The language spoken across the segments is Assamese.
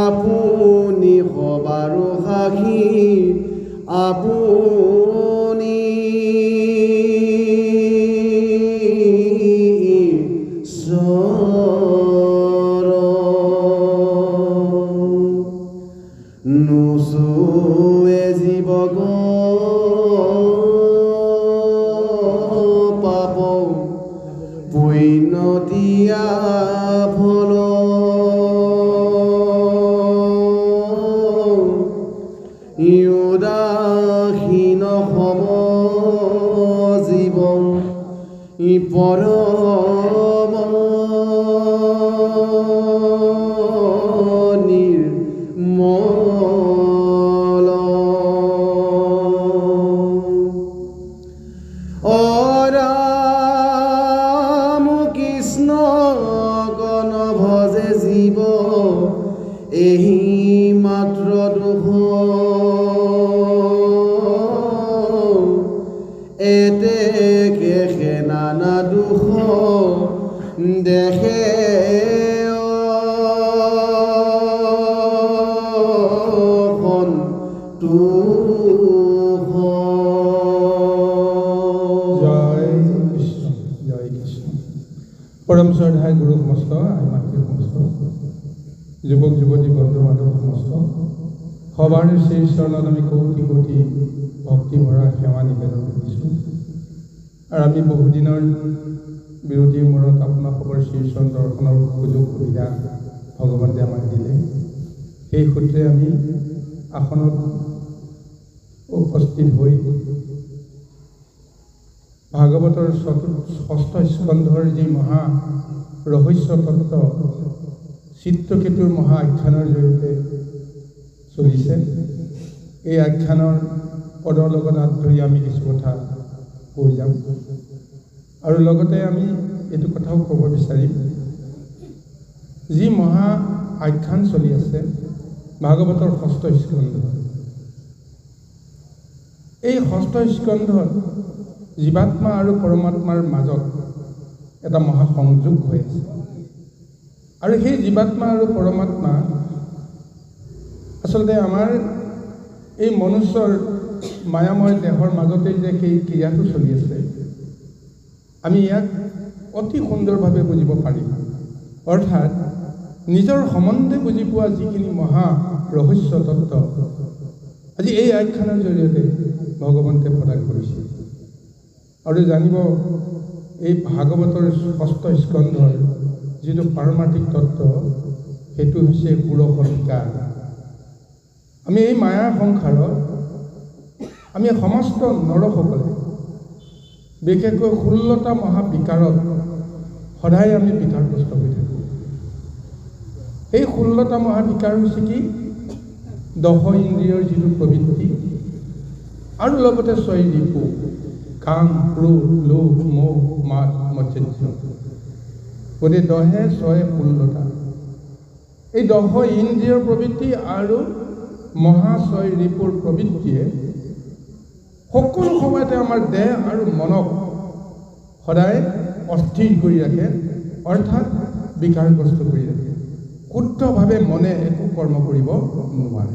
আপুনি সবাৰো সাক্ষী আপুনি নুচুৱে জীৱক পাপ পৈণতিয়া ফল উদাসীন সম জীৱন পৰম নিৰ্মল ৰাম কৃষ্ণ গণ ভজে জীৱ এই মাত্ৰ দুখ এতেকে নানা দুখ দেখে परम श्रद्धाय गुरु समस्त आई मातृ समस्त युवक युवती बंधु बांधव समस्त सबार श्री चरणत आम कोटि कोटि भक्ति भरा सेवा निवेदन करिছোঁ और आम बहुदिনৰ বিৰতিৰ মূৰত আপোনাৰ খবৰ শ্ৰী চৰণ দৰ্শনৰ সুযোগ সুবিধা ভগৱানে আমাক দিলে সেই সূত্ৰে আমি আসনত উপস্থিত হৈ ভাগৱতৰ ষষ্ঠ স্কন্ধৰ যি মহা ৰহস্য তত্ত্ব চিত্ৰকেতুৰ মহা আখ্যানৰ জৰিয়তে চলিছে এই আখ্যানৰ পদৰ লগত হাত ধৰি আমি কিছু কথা কৈ যাম আৰু লগতে আমি এইটো কথাও ক'ব বিচাৰিম যি মহা আখ্যান চলি আছে ভাগৱতৰ ষষ্ঠ স্কন্ধ এই ষষ্ঠ স্কন্ধত জীৱাত্মা আৰু পৰমাত্মাৰ মাজত এটা মহা সংযোগ হৈ আছে আৰু সেই জীৱাত্মা আৰু পৰমাত্মা আচলতে আমাৰ এই মনুষ্যৰ মায়াময় দেহৰ মাজতে যে সেই ক্ৰিয়াটো চলি আছে আমি ইয়াক অতি সুন্দৰভাৱে বুজিব পাৰিম অৰ্থাৎ নিজৰ সম্বন্ধে বুজি পোৱা যিখিনি মহা ৰহস্য তত্ত্ব আজি এই আখ্যানৰ জৰিয়তে ভগৱন্তে প্ৰদান কৰিছে আৰু জানিব এই ভাগৱতৰ ষষ্ঠ স্কন্ধৰ যিটো পাৰমাৰ্থিক তত্ত্ব সেইটো হৈছে ষোড়শ বিকাৰ আমি এই মায়া সংসাৰত আমি সমস্ত নৰসকলে বিশেষকৈ 16টা মহাবিকাৰত সদায় আমি বিকাৰগ্ৰস্ত হৈ থাকোঁ এই 16টা মহাবিকাৰ হৈছে কি দহ ইন্দ্ৰিয়ৰ যিটো প্ৰবৃত্তি আৰু লগতে 6 ৰিপু কাম ক্ৰোধ লোভ মোহ মাদ মৎসৰ্য গতিকে 10 6 16টা এই 10 ইন্দ্ৰিয়ৰ প্ৰবৃত্তি আৰু মহা 6 ৰিপুৰ প্ৰবৃত্তিয়ে সকলো সময়তে আমাৰ দেহ আৰু মনক সদায় অস্থিৰ কৰি ৰাখে অৰ্থাৎ বিকাৰগ্ৰস্ত কৰি ৰাখে শুদ্ধভাৱে মনে একো কৰ্ম কৰিব নোৱাৰে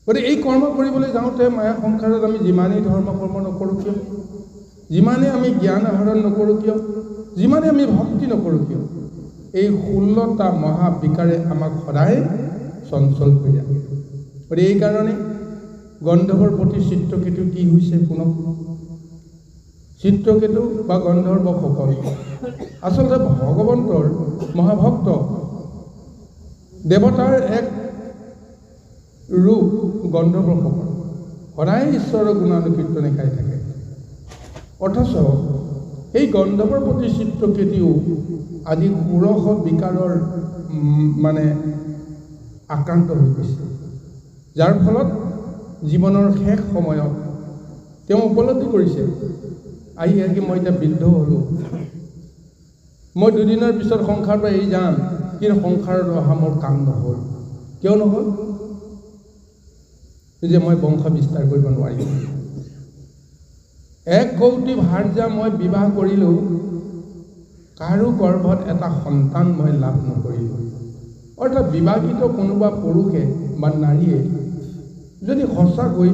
গতিকে এই কৰ্ম কৰিবলৈ যাওঁতে মায়া সংসাৰত আমি যিমানেই ধৰ্ম কৰ্ম নকৰোঁ কিয় যিমানেই আমি জ্ঞান আহৰণ নকৰোঁ কিয় যিমানেই আমি ভক্তি নকৰোঁ কিয় এই 16টা মহাবিকাৰে আমাক সদায় চঞ্চল কৰি ৰাখে গতিকে এই কাৰণে গন্ধৰ্বৰ প্ৰতি চিত্ৰকেতু কি হৈছে পুনঃ চিত্ৰকেতু বা গন্ধৰ্বসকল আচলতে ভগৱন্তৰ মহাভক্ত দেৱতাৰ এক ৰূপ গন্ধৰ্বসকল সদায় ঈশ্বৰৰ গুণানুকীৰ্তনে গাই থাকে অথচ এই গন্ধৰ্বৰ প্ৰতি চিত্ৰকেতুও আজি ষোড়শ বিকাৰৰ মানে আক্ৰান্ত হৈ গৈছে যাৰ ফলত জীৱনৰ শেষ সময়ত তেওঁ উপলব্ধি কৰিছে আহি মই এতিয়া বৃদ্ধ হ'লোঁ মই দুদিনৰ পিছত সংসাৰৰ পৰা এৰি যাম কিন্তু সংসাৰত অহা মোৰ কাম নহ'ল কিয় নহ'ল যে মই বংশ বিস্তাৰ কৰিব নোৱাৰিম এক কৌটি ভাৰ্যা মই বিবাহ কৰিলোঁ কাৰো গৰ্ভত এটা সন্তান মই লাভ নকৰিলোঁ অৰ্থাৎ বিবাহিত কোনোবা পুৰুষে বা নাৰীয়ে যদি সঁচাকৈ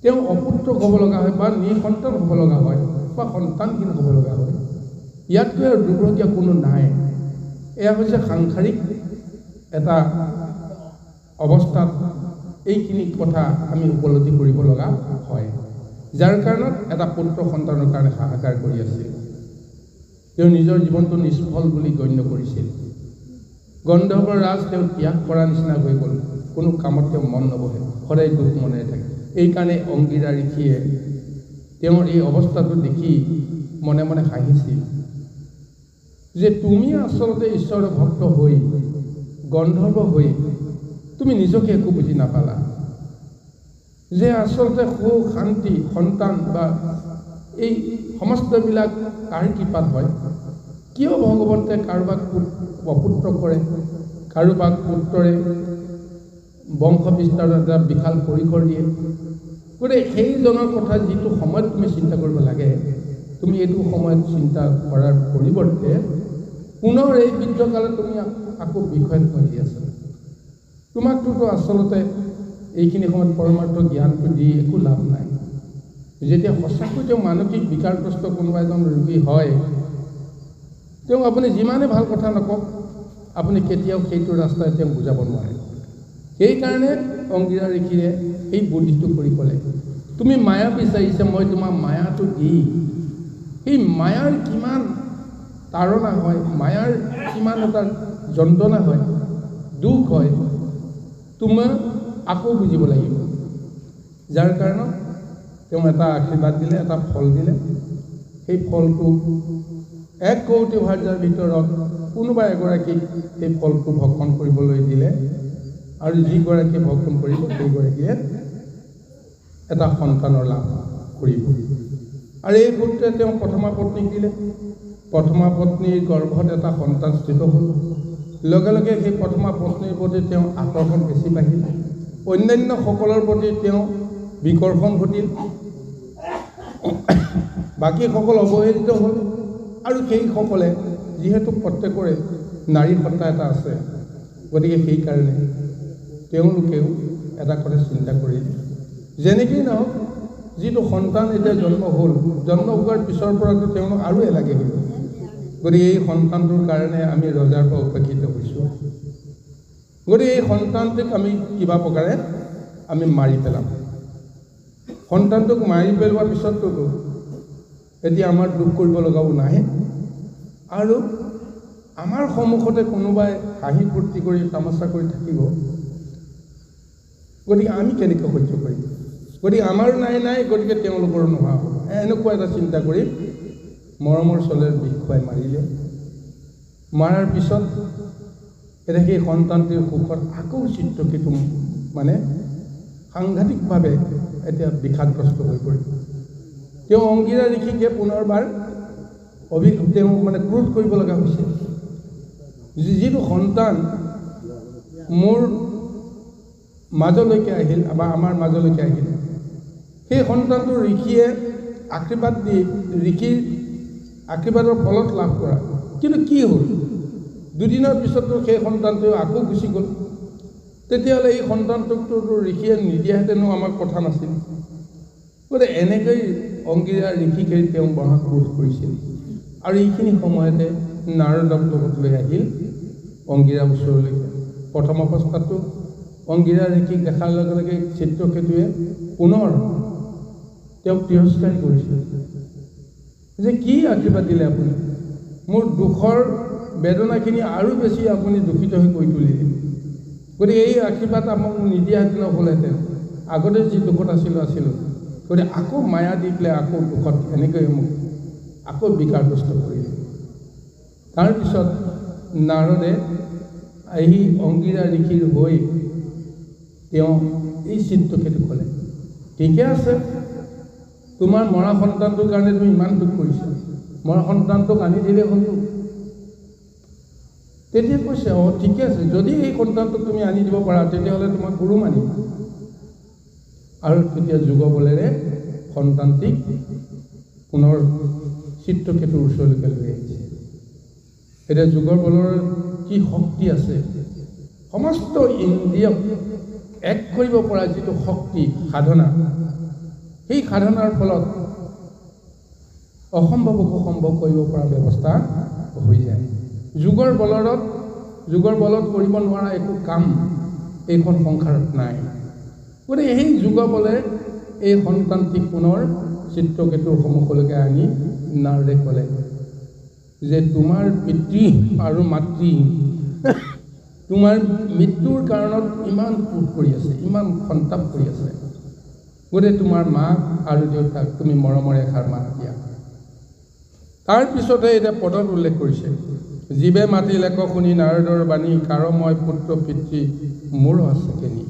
তেওঁ অপুত্ৰক হ'ব লগা হয় বা নিঃসন্তান হ'ব লগা হয় বা সন্তানহীন হ'ব লগা হয়, ইয়াতকৈ আৰু দুৰ্ভাগ্য কোনো নাই। এয়া হৈছে সাংসাৰিক এটা অৱস্থাত এইখিনি কথা আমি উপলব্ধি কৰিব লগা হয়, যাৰ কাৰণত এটা পুত্ৰ সন্তানৰ কাৰণে হাহাকাৰ কৰি আছিল। তেওঁ নিজৰ জীৱনটো নিষ্ফল বুলি গণ্য কৰিছিল। গন্ধৰ্বৰ ৰাজ তেওঁ ত্যাগ কৰা নিচিনা হৈ গ'ল, কোনো কামত তেওঁ মন নবহে, সদায় দুখ মনেৰে থাকে। এইকাৰণে অংগীৰা ঋষিয়ে তেওঁৰ এই অৱস্থাটো দেখি মনে মনে হাঁহিছিল যে তুমি আচলতে ঈশ্বৰৰ ভক্ত হৈ গন্ধৰ্ব হৈ তুমি নিজকে একো বুজি নাপালা, যে আচলতে সুখ শান্তি সন্তান বা এই সমস্তবিলাক কাৰ কৃপাত হয়। কিয় ভগৱন্তে কাৰোবাক অপুত্ৰ কৰে, কাৰোবাক পুত্ৰৰে বংশ বিস্তাৰৰ এটা বিশাল পৰিসৰ দিয়ে। গতিকে সেইজনৰ কথা যিটো সময়ত তুমি চিন্তা কৰিব লাগে, তুমি এইটো সময়ত চিন্তা কৰাৰ পৰিৱৰ্তে পুনৰ এই বৃদ্ধকালে তুমি আকৌ বিষয়ত কৰি আছা। তোমাকটোতো আচলতে এইখিনি সময়ত পৰমাৰ্থ জ্ঞানটো দি একো লাভ নাই। যেতিয়া সঁচাকৈ তেওঁ মানসিক বিকাৰগ্ৰস্ত কোনোবা এজন ৰোগী হয়, তেওঁক আপুনি যিমানে ভাল কথা নকওক, আপুনি কেতিয়াও সেইটো ৰাস্তাই তেওঁক বুজাব নোৱাৰে। সেইকাৰণে অংগীৰা ঋষিয়ে এই বুদ্ধিটো কৰি ক'লে, তুমি মায়া বিচাৰিছা, মই তোমাৰ মায়াটো দি সেই মায়াৰ কিমান তাৰণা হয়, মায়াৰ কিমান এটা যন্ত্ৰণা হয়, দুখ হয়, তোমাৰ আকৌ বুজিব লাগিব। যাৰ কাৰণত তেওঁ এটা আশীৰ্বাদ দিলে, এটা ফল দিলে। সেই ফলটো এক কৌটি ভাৰ্যাৰ ভিতৰত কোনোবা এগৰাকীক সেই ফলটো ভক্ষণ কৰিবলৈ দিলে, আৰু যিগৰাকীয়ে ভক্ষণ কৰিব সেইগৰাকীয়ে এটা সন্তানৰ লাভ কৰিব। আৰু এই সূত্ৰে তেওঁ প্ৰথমা পত্নীক দিলে। প্ৰথমা পত্নীৰ গৰ্ভত এটা সন্তান স্থিত হ'ল। লগে লগে সেই প্ৰথমা পত্নীৰ প্ৰতি তেওঁ আকৰ্ষণ বেছি বাঢ়িল, অন্যান্য সকলৰ প্ৰতি তেওঁ বিকৰ্ষণ ঘটিল, বাকীসকল অৱহেলিত হ'ল। আৰু সেইসকলে যিহেতু প্ৰত্যেকৰে নাৰী সত্তা এটা আছে, গতিকে সেইকাৰণে তেওঁলোকেও এটা কথা চিন্তা কৰিলে, যেনেকেই নহওক যিটো সন্তান এতিয়া জন্ম হ'ল, জন্ম হোৱাৰ পিছৰ পৰাতো তেওঁলোক আৰু এলাগি হ'ল। গতিকে এই সন্তানটোৰ কাৰণে আমি ৰজাৰ পৰা উপেক্ষিত হৈছোঁ। গতিকে এই সন্তানটোক আমি কিবা প্ৰকাৰে আমি মাৰি পেলাম। সন্তানটোক মাৰি পেলোৱাৰ পিছততো এতিয়া আমাৰ দুখ কৰিব লগাও নাই, আৰু আমাৰ সন্মুখতে কোনোবাই হাঁহি ফূৰ্তি কৰি তামাচা কৰি থাকিব। গতিকে আমি কেনেকৈ সহ্য কৰিম? গতিকে আমাৰো নাই, গতিকে তেওঁলোকৰো নোহোৱা হ'ব। এনেকুৱা এটা চিন্তা কৰি মৰমৰ চলেৰ বিষ খুৱাই মাৰিলে। মাৰাৰ পিছত এতিয়া সেই সন্তানটিৰ সুখত আকৌ চিত্ৰকেতু মানে সাংঘাতিকভাৱে এতিয়া বিষাদগ্ৰস্ত হৈ পৰিল। তেওঁ অংগীৰা ঋষিকে পুনৰবাৰ তেওঁ মানে ক্ৰোধ কৰিব লগা হৈছে, যিটো সন্তান মোৰ মাজলৈকে আহিল বা আমাৰ মাজলৈকে আহিল, সেই সন্তানটো ঋষিয়ে আশীৰ্বাদ দি ঋষিৰ আশীৰ্বাদৰ ফলত লাভ কৰা। কিন্তু কি হ'ল, দুদিনৰ পিছতো সেই সন্তানটো আকৌ গুচি গ'ল। তেতিয়াহ'লে এই সন্তানটোকতো ঋষিয়ে নিদিয়াহেঁতেনো আমাৰ কথা নাছিল। গতিকে এনেকৈ অংগীৰা ঋষিকে তেওঁ মহা ক্ৰোধ কৰিছিল। আৰু এইখিনি সময়তে নাৰদক লগত লৈ আহিল অংগীৰা ওচৰলৈকে। প্ৰথম অৱস্থাতো অংগীৰা ঋষিক দেখাৰ লগে লগে চিত্ৰকেতুৱে পুনৰ তেওঁক তিৰস্কাৰ কৰিছিল যে কি আশীৰ্বাদ দিলে আপুনি, মোৰ দুখৰ বেদনাখিনি আৰু বেছি আপুনি দূষিত হৈ কৰি তুলিলে। গতিকে এই আশীৰ্বাদ আমাক নিদিয়াহেঁতেন হ'লহেঁতেন, আগতে যি দুখত আছিলোঁ। গতিকে আকৌ মায়া দি পেলাই আকৌ দুখত এনেকৈ মোক আকৌ বিকাৰগ্ৰস্ত কৰিলে। তাৰপিছত নাৰদে আহি অংগীৰা ঋষিৰ হৈ তেওঁ এই চিত্ৰকেতু ক'লে, ঠিকে আছে, তোমাৰ মৰা সন্তানটোৰ কাৰণে তুমি ইমান দুখ কৰিছা, মৰা সন্তানটোক আনি দিলে হ'লতো। তেতিয়া কৈছে, ঠিকে আছে, যদি এই সন্তানটোক তুমি আনি দিব পাৰা তেতিয়াহ'লে তোমাক গুৰু মানিম। আৰু তেতিয়া যুগ বলেৰে সন্তানটিক পুনৰ চিত্ৰকেতুৰ ওচৰলৈকে লৈ আহিছে। এতিয়া যুগৰ বলৰ কি শক্তি আছে, সমস্ত ইন্দ্ৰিয়ক এক কৰিব পৰা যিটো শক্তি সাধনা, সেই সাধনাৰ ফলত অসম্ভৱকো সম্ভৱ কৰিব পৰা ব্যৱস্থা হৈ যায়। যুগৰ বলত কৰিব নোৱাৰা একো কাম এইখন সংসাৰত নাই। গতিকে সেই যুগ বলে এই সন্তানটিক পুনৰ চিত্ৰকেতুৰ সন্মুখলৈকে আনি নাৰদে ক'লে যে তোমাৰ পিতৃ আৰু মাতৃ তোমাৰ মৃত্যুৰ কাৰণত ইমান ক্ৰোধ কৰি আছে, ইমান সন্তাপ কৰি আছে। গতিকে তোমাৰ মাক আৰু দেউতাক তুমি মৰমৰে এষাৰ মাত দিয়া। তাৰ পিছতে এতিয়া পদত উল্লেখ কৰিছে, জীৱে মাতিলে ক শুনি নাৰদৰ বাণী, কাৰ মই পুত্ৰ পিতৃ মোৰ আছে কেনি,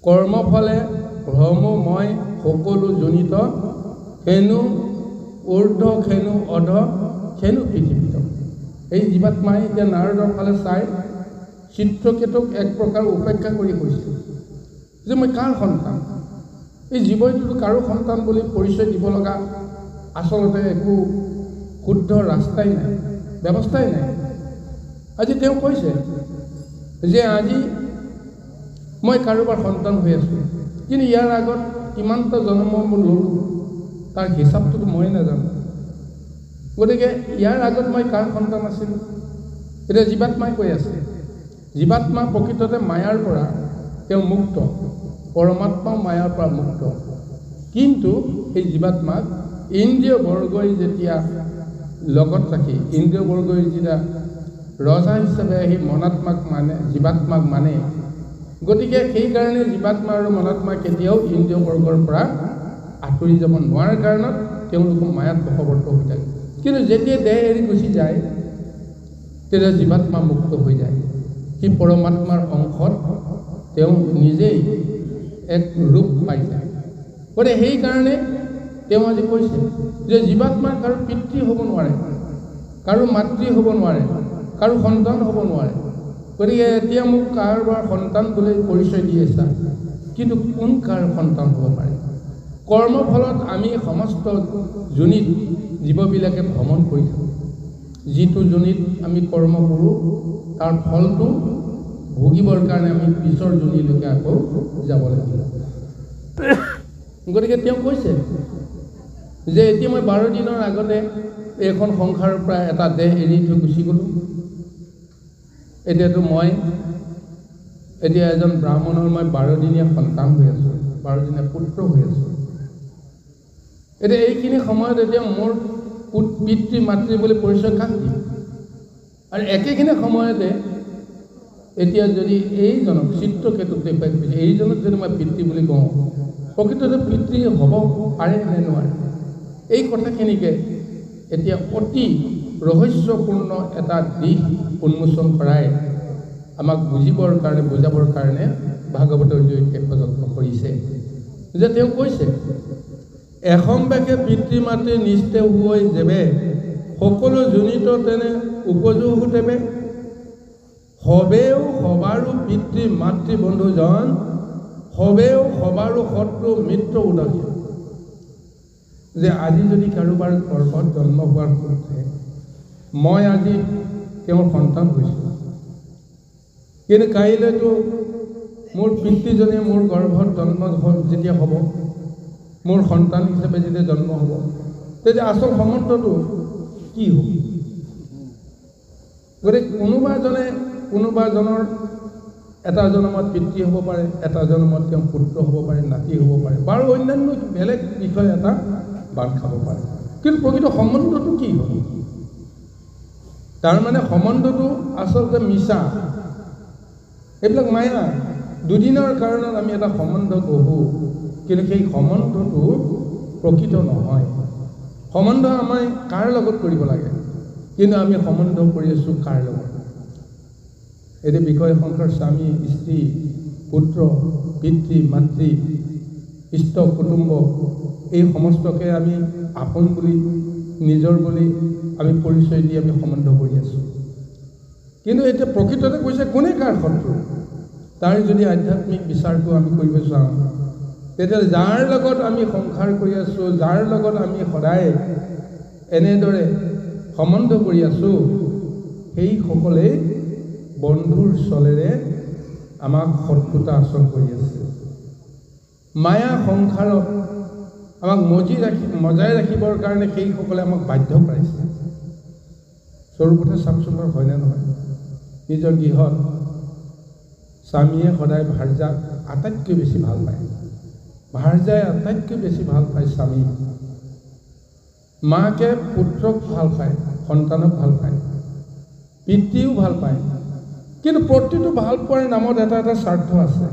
কৰ্মফলে ভ্ৰম মই সকলো জনিত, খেনো ঊৰ্ধ খেনো অধ খেনো পৃথিৱীত। এই জীৱাত্মাই এতিয়া নাৰদৰ ফালে চাই চিত্ৰকেতুক এক প্ৰকাৰ উপেক্ষা কৰি কৈছিল যে মই কাৰ সন্তান, এই জীৱটোতো কাৰো সন্তান বুলি পৰিচয় দিব লগা আচলতে একো শুদ্ধ ৰাস্তাই নাই, ব্যৱস্থাই নাই। আজি তেওঁ কৈছে যে আজি মই কাৰোবাৰ সন্তান হৈ আছোঁ, কিন্তু ইয়াৰ আগত কিমানটা জন্ম মোৰ ল'লোঁ তাৰ হিচাপটোতো মই নাজানো। গতিকে ইয়াৰ আগত মই কাৰ সন্তান আছিলোঁ? এতিয়া জীৱাত্মাই কৈ আছে, জীৱাত্মা প্ৰকৃততে মায়াৰ পৰা তেওঁ মুক্ত, পৰমাত্মাও মায়াৰ পৰা মুক্ত। কিন্তু এই জীৱাত্মাক ইন্দ্ৰিয় বৰ্গই যেতিয়া লগত ৰাখি, ইন্দ্ৰিয় বৰ্গই যেতিয়া ৰজা হিচাপে আহি মনাত্মাক মানে, জীৱাত্মাক মানে, গতিকে সেইকাৰণে জীৱাত্মা আৰু মনাত্মা কেতিয়াও ইন্দ্ৰিয় বৰ্গৰ পৰা আঁতৰি যাব নোৱাৰাৰ কাৰণত তেওঁলোক মায়াত বশৱৰ্ত হৈ থাকে। কিন্তু যেতিয়া দেহ এৰি গুচি যায় তেতিয়া জীৱাত্মা মুক্ত হৈ যায়, সি পৰমাত্মাৰ অংশত তেওঁ নিজেই এক ৰূপ পাই যায়। গতিকে সেইকাৰণে তেওঁ আজি কৈছে যে জীৱাত্মাৰ কাৰো পিতৃ হ'ব নোৱাৰে, কাৰো মাতৃ হ'ব নোৱাৰে, কাৰো সন্তান হ'ব নোৱাৰে। গতিকে এতিয়া মোক কাৰোবাৰ সন্তান বুলি পৰিচয় দি আছা, কিন্তু কোন কাৰ সন্তান হ'ব পাৰে? কৰ্মফলত আমি সমস্ত যোনিত জীৱবিলাকে ভ্ৰমণ কৰি থাকোঁ। যিটো যোনিত আমি কৰ্ম কৰোঁ তাৰ ফলটো ভুগিবৰ কাৰণে আমি পিছৰ যোনিলৈকে আকৌ যাব লাগিব। গতিকে তেওঁ কৈছে যে এতিয়া মই 12 দিনৰ আগতে এইখন সংসাৰৰ পৰা এটা দেহ এৰি থৈ গুচি গ'লোঁ। এতিয়াতো মই এতিয়া এজন ব্ৰাহ্মণৰ মই 12 দিনীয়া সন্তান হৈ আছোঁ, 12 দিনীয়া পুত্ৰ হৈ আছোঁ। এতিয়া এইখিনি সময়ত এতিয়া মোৰ পিতৃ মাতৃ বুলি পৰিচয় কাক দিম? আৰু একেখিনি সময়তে এতিয়া যদি এইজনক চিত্ৰকেতুক দেখুৱাই কৈছে, এইজনক যদি মই পিতৃ বুলি কওঁ, প্ৰকৃততে পিতৃ হ'ব পাৰে নে নোৱাৰে? এই কথাখিনিকে এতিয়া অতি ৰহস্যপূৰ্ণ এটা দিশ উন্মোচন কৰাই আমাক বুজিবৰ কাৰণে, বুজাবৰ কাৰণে ভাগৱতৰ জৰিয়তে প্ৰযত্ন কৰিছে। যে তেওঁ কৈছে, এসম্বেকে পিতৃ মাতৃ নিস্তে হৈ যেবে, সকলো জনিত তেনে উপযোগ তেবে, হবেও সবাৰো পিতৃ মাতৃ বন্ধুজন, হবেও সবাৰো শত্ৰু মিত্ৰ উদাসী। যে আজি যদি কাৰোবাৰ গৰ্ভত জন্ম হোৱাৰ পূৰ্বে মই আজি তেওঁৰ সন্তান হৈছোঁ, কিন্তু কাইলৈতো মোৰ পিতৃজনে মোৰ গৰ্ভত জন্ম যেতিয়া হ'ব, মোৰ সন্তান হিচাপে যেতিয়া জন্ম হ'ব, তেতিয়া আচল সম্বন্ধটো কি হ'ব? গতিকে কোনোবাজনৰ এটা জন্মত পিতৃ হ'ব পাৰে, এটা জন্মত তেওঁ পুত্ৰ হ'ব পাৰে, নাতি হ'ব পাৰে, বাৰু অন্যান্য বেলেগ বিষয় এটা বান্ধ খাব পাৰে। কিন্তু প্ৰকৃত সম্বন্ধটো কি হ'ব? তাৰমানে সম্বন্ধটো আচলতে মিছা, এইবিলাক মায়া। দুদিনৰ কাৰণত আমি এটা সম্বন্ধ গঢ়োঁ, কিন্তু সেই সম্বন্ধটো প্ৰকৃত নহয়। সম্বন্ধ আমাৰ কাৰ লগত কৰিব লাগে, কিন্তু আমি সম্বন্ধ কৰি আছোঁ কাৰ লগত? এতিয়া বিষয় সংসাৰ, স্বামী স্ত্ৰী, পুত্ৰ পিতৃ মাতৃ, ইষ্ট কুটুম্ব, এই সমস্তকে আমি আপোন বুলি, নিজৰ বুলি আমি পৰিচয় দি আমি সম্বন্ধ কৰি আছোঁ। কিন্তু এতিয়া প্ৰকৃততে কৈছে কোনে কাৰ শত্ৰু? তাৰ যদি আধ্যাত্মিক বিচাৰটো আমি কৰিব চাওঁ, তেতিয়া যাৰ লগত আমি সংসাৰ কৰি আছোঁ, যাৰ লগত আমি সদায় এনেদৰে সম্বন্ধ কৰি আছোঁ, সেইসকলেই বন্ধুৰ চলেৰে আমাক শত্ৰুতা আচৰণ কৰি আছে। মায়া সংসাৰত আমাক মজাই ৰাখিবৰ কাৰণে সেইসকলে আমাক বাধ্য কৰাইছে। স্বৰূপতে চাওকচোন বাৰু, হয়নে নহয়? নিজৰ গৃহত স্বামীয়ে সদায় ভাৰ্যাক আটাইতকৈ বেছি ভাল পায়, ভাৰ্যাই আটাইতকৈ বেছি ভাল পায় স্বামী। মাকে পুত্ৰক ভাল পায়, সন্তানক ভাল পায়, পিতৃও ভাল পায়। কিন্তু প্ৰতিটো ভাল পোৱাৰ নামত এটা এটা স্বাৰ্থ আছে,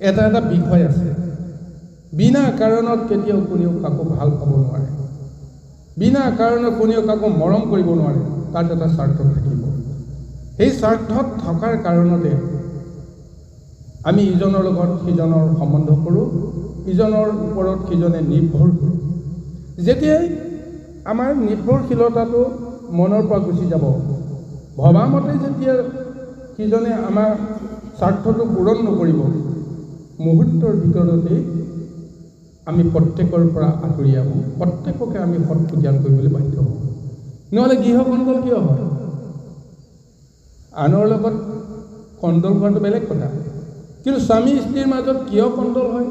এটা এটা বিষয় আছে। বিনা কাৰণত কেতিয়াও কোনেও কাকো ভাল পাব নোৱাৰে, বিনা কাৰণত কোনেও কাকো মৰম কৰিব নোৱাৰে। তাত এটা স্বাৰ্থ থাকিব। সেই স্বাৰ্থত থকাৰ কাৰণতে আমি ইজনৰ লগত সিজনৰ সম্বন্ধ কৰোঁ, ইজনৰ ওপৰত সিজনে নিৰ্ভৰ কৰোঁ। যেতিয়াই আমাৰ নিৰ্ভৰশীলতাটো মনৰ পৰা গুচি যাব, ভবামতে যেতিয়া সিজনে আমাৰ স্বাৰ্থটো পূৰণ নকৰিব, মুহূৰ্তৰ ভিতৰতেই আমি প্ৰত্যেকৰ পৰা আঁতৰি আহোঁ, প্ৰত্যেককে আমি শত্ৰু জ্ঞান কৰিবলৈ বাধ্য হওঁ। নহ'লে গৃহ কণ্ডল কিয় হয়? আনৰ লগত কণ্ডল হোৱাটো বেলেগ কথা, কিন্তু স্বামী স্ত্ৰীৰ মাজত কিয় কণ্ডল হয়?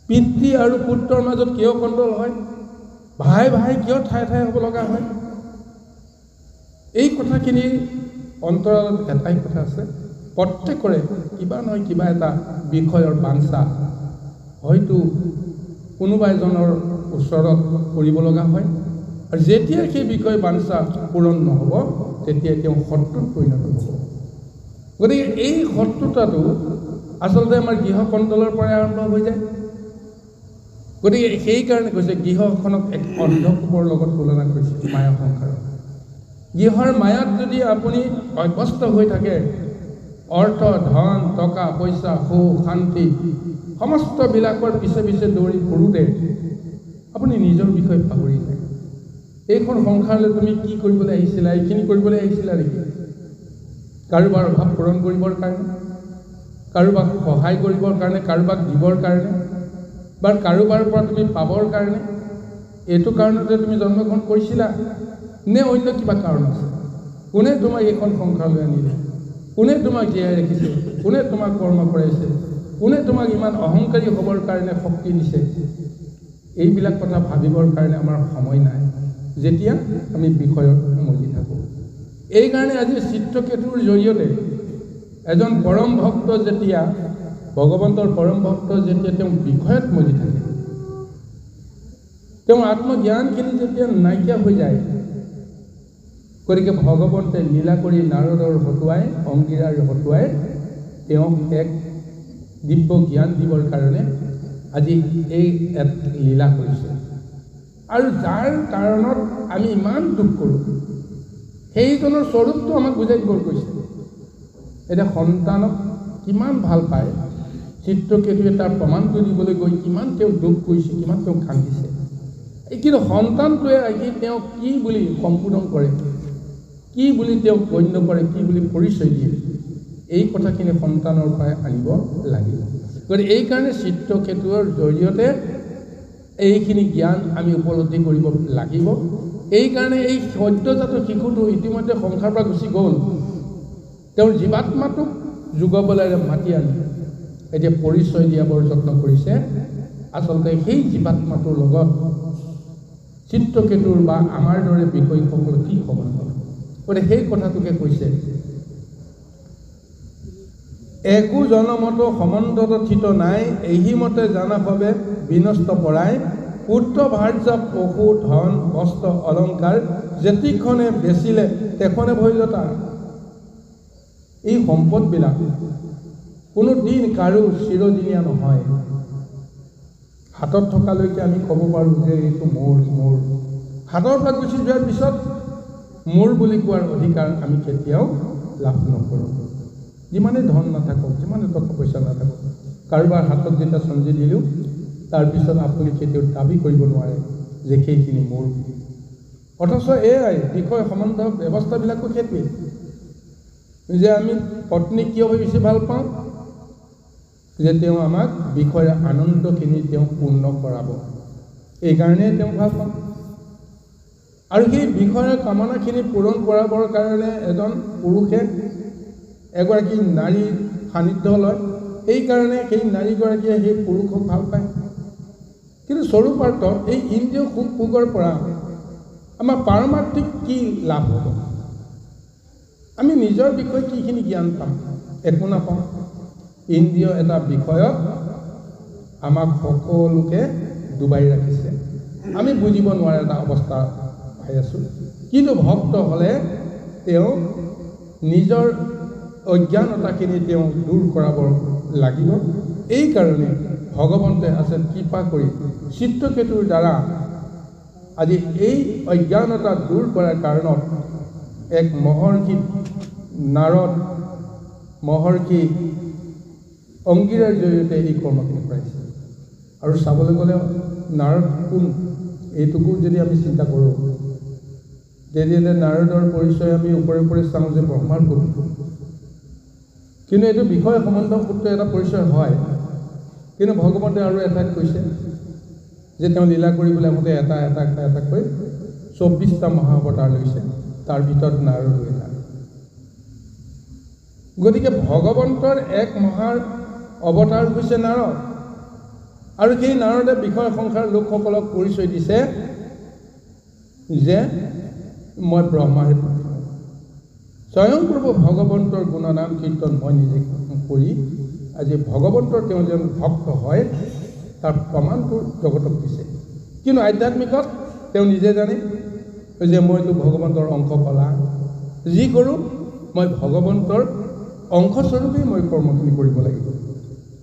পিতৃ আৰু পুত্ৰৰ মাজত কিয় কণ্ডল হয়? ভাই ভাই কিয় ঠাই ঠাই হ'ব লগা হয়? এই কথাখিনিৰ অন্তৰালত এটাই কথা আছে, প্ৰত্যেকৰে কিবা নহয় কিবা এটা বিষয়ৰ বাঞ্ছা হয়তো কোনোবা এজনৰ ওচৰত কৰিব লগা হয়, আৰু যেতিয়া সেই বিষয় বাঞ্ছা পূৰণ নহ'ব তেতিয়া তেওঁ শত্ৰুত পৰিণত হ'ব। গতিকে এই শত্ৰুতাটো আচলতে আমাৰ গৃহ কণ্ডলৰ পৰাই আৰম্ভ হৈ যায়। গতিকে সেইকাৰণে কৈছে গৃহখনক এক অন্ধকূপৰ লগত তুলনা কৰিছে মায়া সংসাৰত। গৃহৰ মায়াত যদি আপুনি অভ্যস্ত হৈ থাকে, অৰ্থ ধন টকা পইচা সুখ শান্তি সমস্তবিলাকৰ পিছে পিছে দৌৰি ফুৰোঁতে আপুনি নিজৰ বিষয়ে পাহৰি যায়। এইখন সংসাৰলৈ তুমি কি কৰিবলৈ আহিছিলা? এইখিনি কৰিবলৈ আহিছিলা নেকি? কাৰোবাৰ অভাৱ পূৰণ কৰিবৰ কাৰণে, কাৰোবাক সহায় কৰিবৰ কাৰণে, কাৰোবাক দিবৰ কাৰণে, বা কাৰোবাৰ পৰা তুমি পাবৰ কাৰণে? এইটো কাৰণতে তুমি জন্মগ্ৰহণ কৰিছিলা নে অন্য কিবা কাৰণ আছে? কোনে তোমাক এইখন সংসাৰলৈ আনিলে? কোনে তোমাক জীয়াই ৰাখিছে? কোনে তোমাক কৰ্ম কৰাইছে? কোনে তোমাক ইমান অহংকাৰী হ'বৰ কাৰণে শক্তি দিছে? এইবিলাক কথা ভাবিবৰ কাৰণে আমাৰ সময় নাই, যেতিয়া আমি বিষয়ত মজি থাকোঁ। এইকাৰণে আজি চিত্ৰকেতুৰ জৰিয়তে এজন পৰম ভক্ত যেতিয়া, ভগৱন্তৰ পৰম ভক্ত যেতিয়া তেওঁ বিষয়ত মজি থাকে, তেওঁৰ আত্মজ্ঞানখিনি যেতিয়া নাইকিয়া হৈ যায়, গতিকে ভগৱন্তে লীলা কৰি নাৰদৰ হতুৱাই, অংগীৰাৰ হতুৱাই তেওঁক এক দিব্য জ্ঞান দিবৰ কাৰণে আজি এই এক লীলা কৰিছে। আৰু যাৰ কাৰণত আমি ইমান দুখ কৰোঁ, সেইজনৰ স্বৰূপটো আমাক বুজাই দিবলৈ কৈছে। এতিয়া সন্তানক কিমান ভাল পায়, চিত্ৰকেতুৱে তাৰ প্ৰমাণটো দিবলৈ গৈ কিমান তেওঁ দুখ কৰিছে, কিমান তেওঁ কান্দিছে। কিন্তু সন্তানটোৱে আহি তেওঁক কি বুলি সম্বোধন কৰে, কি বুলি তেওঁক গণ্য কৰে, কি বুলি পৰিচয় দিয়ে, এই কথাখিনি সন্তানৰ পৰাই আনিব লাগিব। গতিকে এইকাৰণে চিত্ৰকেতুৰ জৰিয়তে এইখিনি জ্ঞান আমি উপলব্ধি কৰিব লাগিব। এইকাৰণে এই সদ্যজাত শিশুটো ইতিমধ্যে সংসাৰৰ পৰা গুচি গ'ল, তেওঁৰ জীৱাত্মাটোক যুগবলেৰে মাতি আনি এতিয়া পৰিচয় দিয়াবৰ যত্ন কৰিছে। আচলতে সেই জীৱাত্মাটোৰ লগত চিত্ৰকেতুৰ বা আমাৰ দৰে বিষয়সকলৰ কি সম্বন্ধ? গতিকে সেই কথাটোকে কৈছে, একো জনমত সম্বন্ধত থিত নাই, এই মতে জানা হবে বিনষ্ট পৰাই, পুত্ৰ ভাৰ্যা পশু ধন বস্ত্ৰ অলংকাৰ, যেতিখনে বেচিলে তেখনে ভৈলতা। এই সম্পদবিলাক কোনো দিন কাৰো চিৰদিনীয়া নহয়। হাতত থকালৈকে আমি ক'ব পাৰোঁ যে এইটো মোৰ মোৰ, হাতৰ পৰা গুচি যোৱাৰ পিছত মোৰ বুলি কোৱাৰ অধিকাৰ আমি কেতিয়াও লাভ নকৰোঁ। যিমানেই ধন নাথাকক, যিমানে টকা পইচা নাথাকক, কাৰোবাৰ হাতত যেতিয়া চঞ্জি দিলোঁ, তাৰপিছত আপুনি কেতিয়াও দাবী কৰিব নোৱাৰে যে সেইখিনি মোৰ। অথচ এয়াই বিষয় সম্বন্ধ ব্যৱস্থাবিলাকো সেইটোৱেই যে আমি পত্নীক কিয় বেছি ভাল পাওঁ, যে তেওঁ আমাক বিষয়ৰ আনন্দখিনি তেওঁ পূৰ্ণ কৰাব, এইকাৰণেই তেওঁ ভাল পাওঁ। আৰু সেই বিষয়ৰ কামনাখিনি পূৰণ কৰাবৰ কাৰণে এজন পুৰুষে এগৰাকী নাৰীৰ সান্নিধ্য লয়। সেইকাৰণে সেই নাৰীগৰাকীয়ে সেই পুৰুষক ভাল পায়। কিন্তু স্বৰূপাৰ্থত এই ইন্দ্ৰিয় সুখ ভোগৰ পৰা আমাৰ পাৰমাৰ্থিক কি লাভ হ'ব? আমি নিজৰ বিষয়ে কিখিনি জ্ঞান পাম? একো নাপাওঁ। ইন্দ্ৰিয় এটা বিষয়ত আমাক সকলোকে ডুবাই ৰাখিছে। আমি বুজিব নোৱাৰা এটা অৱস্থা পাই আছোঁ। কিন্তু ভক্ত হ'লে তেওঁ নিজৰ অজ্ঞানতাখিনি তেওঁ দূৰ কৰাব লাগিব। এইকাৰণে ভগৱন্তে আছে কৃপা কৰি চিত্ৰকেতুৰ দ্বাৰা আজি এই অজ্ঞানতা দূৰ কৰাৰ কাৰণত এক মহৰ্ষি নাৰদ মহৰ্ষি অংগীৰাৰ জৰিয়তে এই কৰ্মখিনি কৰাইছে। আৰু চাবলৈ গ'লে নাৰদ কোন এইটোকো যদি আমি চিন্তা কৰোঁ, তেতিয়াহ'লে নাৰদৰ পৰিচয় আমি ওপৰে চাওঁ যে ব্ৰহ্মাৰ পুত্ৰ। কিন্তু এইটো বিষয় সম্বন্ধ সূত্ৰে এটা পৰিচয় হয়। কিন্তু ভগৱন্তে আৰু এঠাইত কৈছে যে তেওঁ লীলা কৰিবলৈ আহোঁতে এটাকৈ 24টা মহাঅৱতাৰ লৈছে, তাৰ ভিতৰত নাৰদ এটা। গতিকে ভগৱন্তৰ এক মহাৰ অৱতাৰ হৈছে নাৰদ। আৰু সেই নাৰদে বিষয় সংসাৰ লোকসকলক পৰিচয় দিছে যে মই ব্ৰহ্মাৰ পুত্ৰ। স্বয়ংপ্ৰভু ভগৱন্তৰ গুণনাম কীৰ্তন মই নিজে কৰি আজি ভগৱন্তৰ তেওঁ যেন ভক্ত হয় তাৰ প্ৰমাণটো জগতক দিছে। কিন্তু আধ্যাত্মিকত তেওঁ নিজে জানে যে মইতো ভগৱন্তৰ অংশ কলা, যি কৰোঁ মই ভগৱন্তৰ অংশস্বৰূপেই মই কৰ্মখিনি কৰিব লাগিব।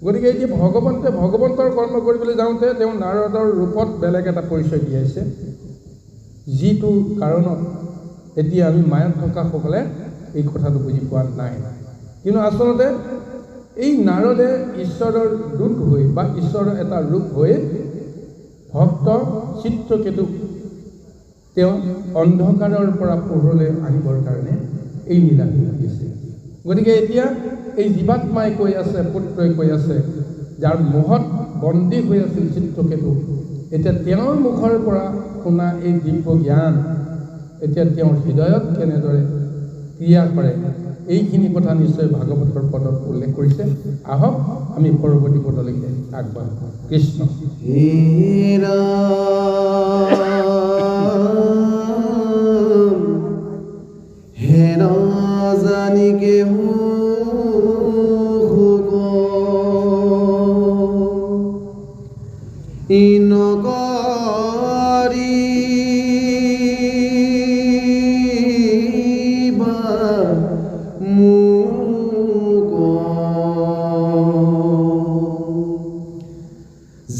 গতিকে এতিয়া ভগৱন্তৰ কৰ্ম কৰিবলৈ যাওঁতে তেওঁ নাৰদৰ ৰূপত বেলেগ এটা পৰিচয় দিয়াইছে, যিটো কাৰণত এতিয়া আমি মায়াত থকাসকলে এই কথাটো বুজি পোৱা নাই। কিন্তু আচলতে এই নাৰদে ঈশ্বৰৰ দূত হৈ বা ঈশ্বৰৰ এটা ৰূপ হৈ ভক্ত চিত্ৰকেতুক তেওঁ অন্ধকাৰৰ পৰা পোহৰলৈ আনিবৰ কাৰণে এই লীলাটো লাগিছে। গতিকে এতিয়া এই জীৱাত্মাই কৈ আছে, পুত্ৰই কৈ আছে, যাৰ মোহত বন্দী হৈ আছিল চিত্ৰকেতু, এতিয়া তেওঁৰ মুখৰ পৰা শুনা এই দিব্য জ্ঞান এতিয়া তেওঁৰ হৃদয়ত কেনেদৰে ক্ৰিয়া কৰে, এইখিনি কথা নিশ্চয় ভাগৱতৰ পদত উল্লেখ কৰিছে। আহক আমি পৰৱৰ্তী পদলৈকে আগবাঢ়ো। কৃষ্ণ হেৰা জানি কেহু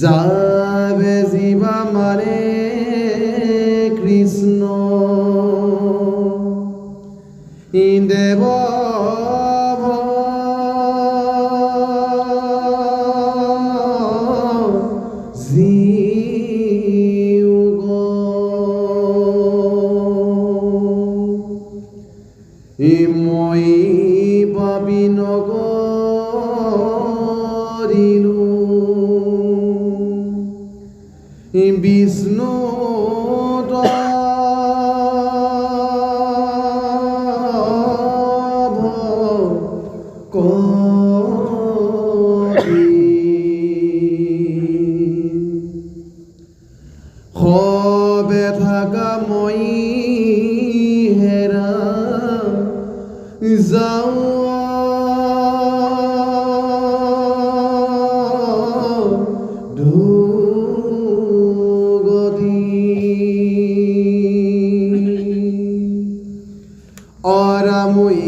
যাবে জীবা মানে কৃষ্ণ দেৱ মই পাবি নগৰিলো বিষ্ণু সবে থাকা মই হেৰা যাওঁ অৰামই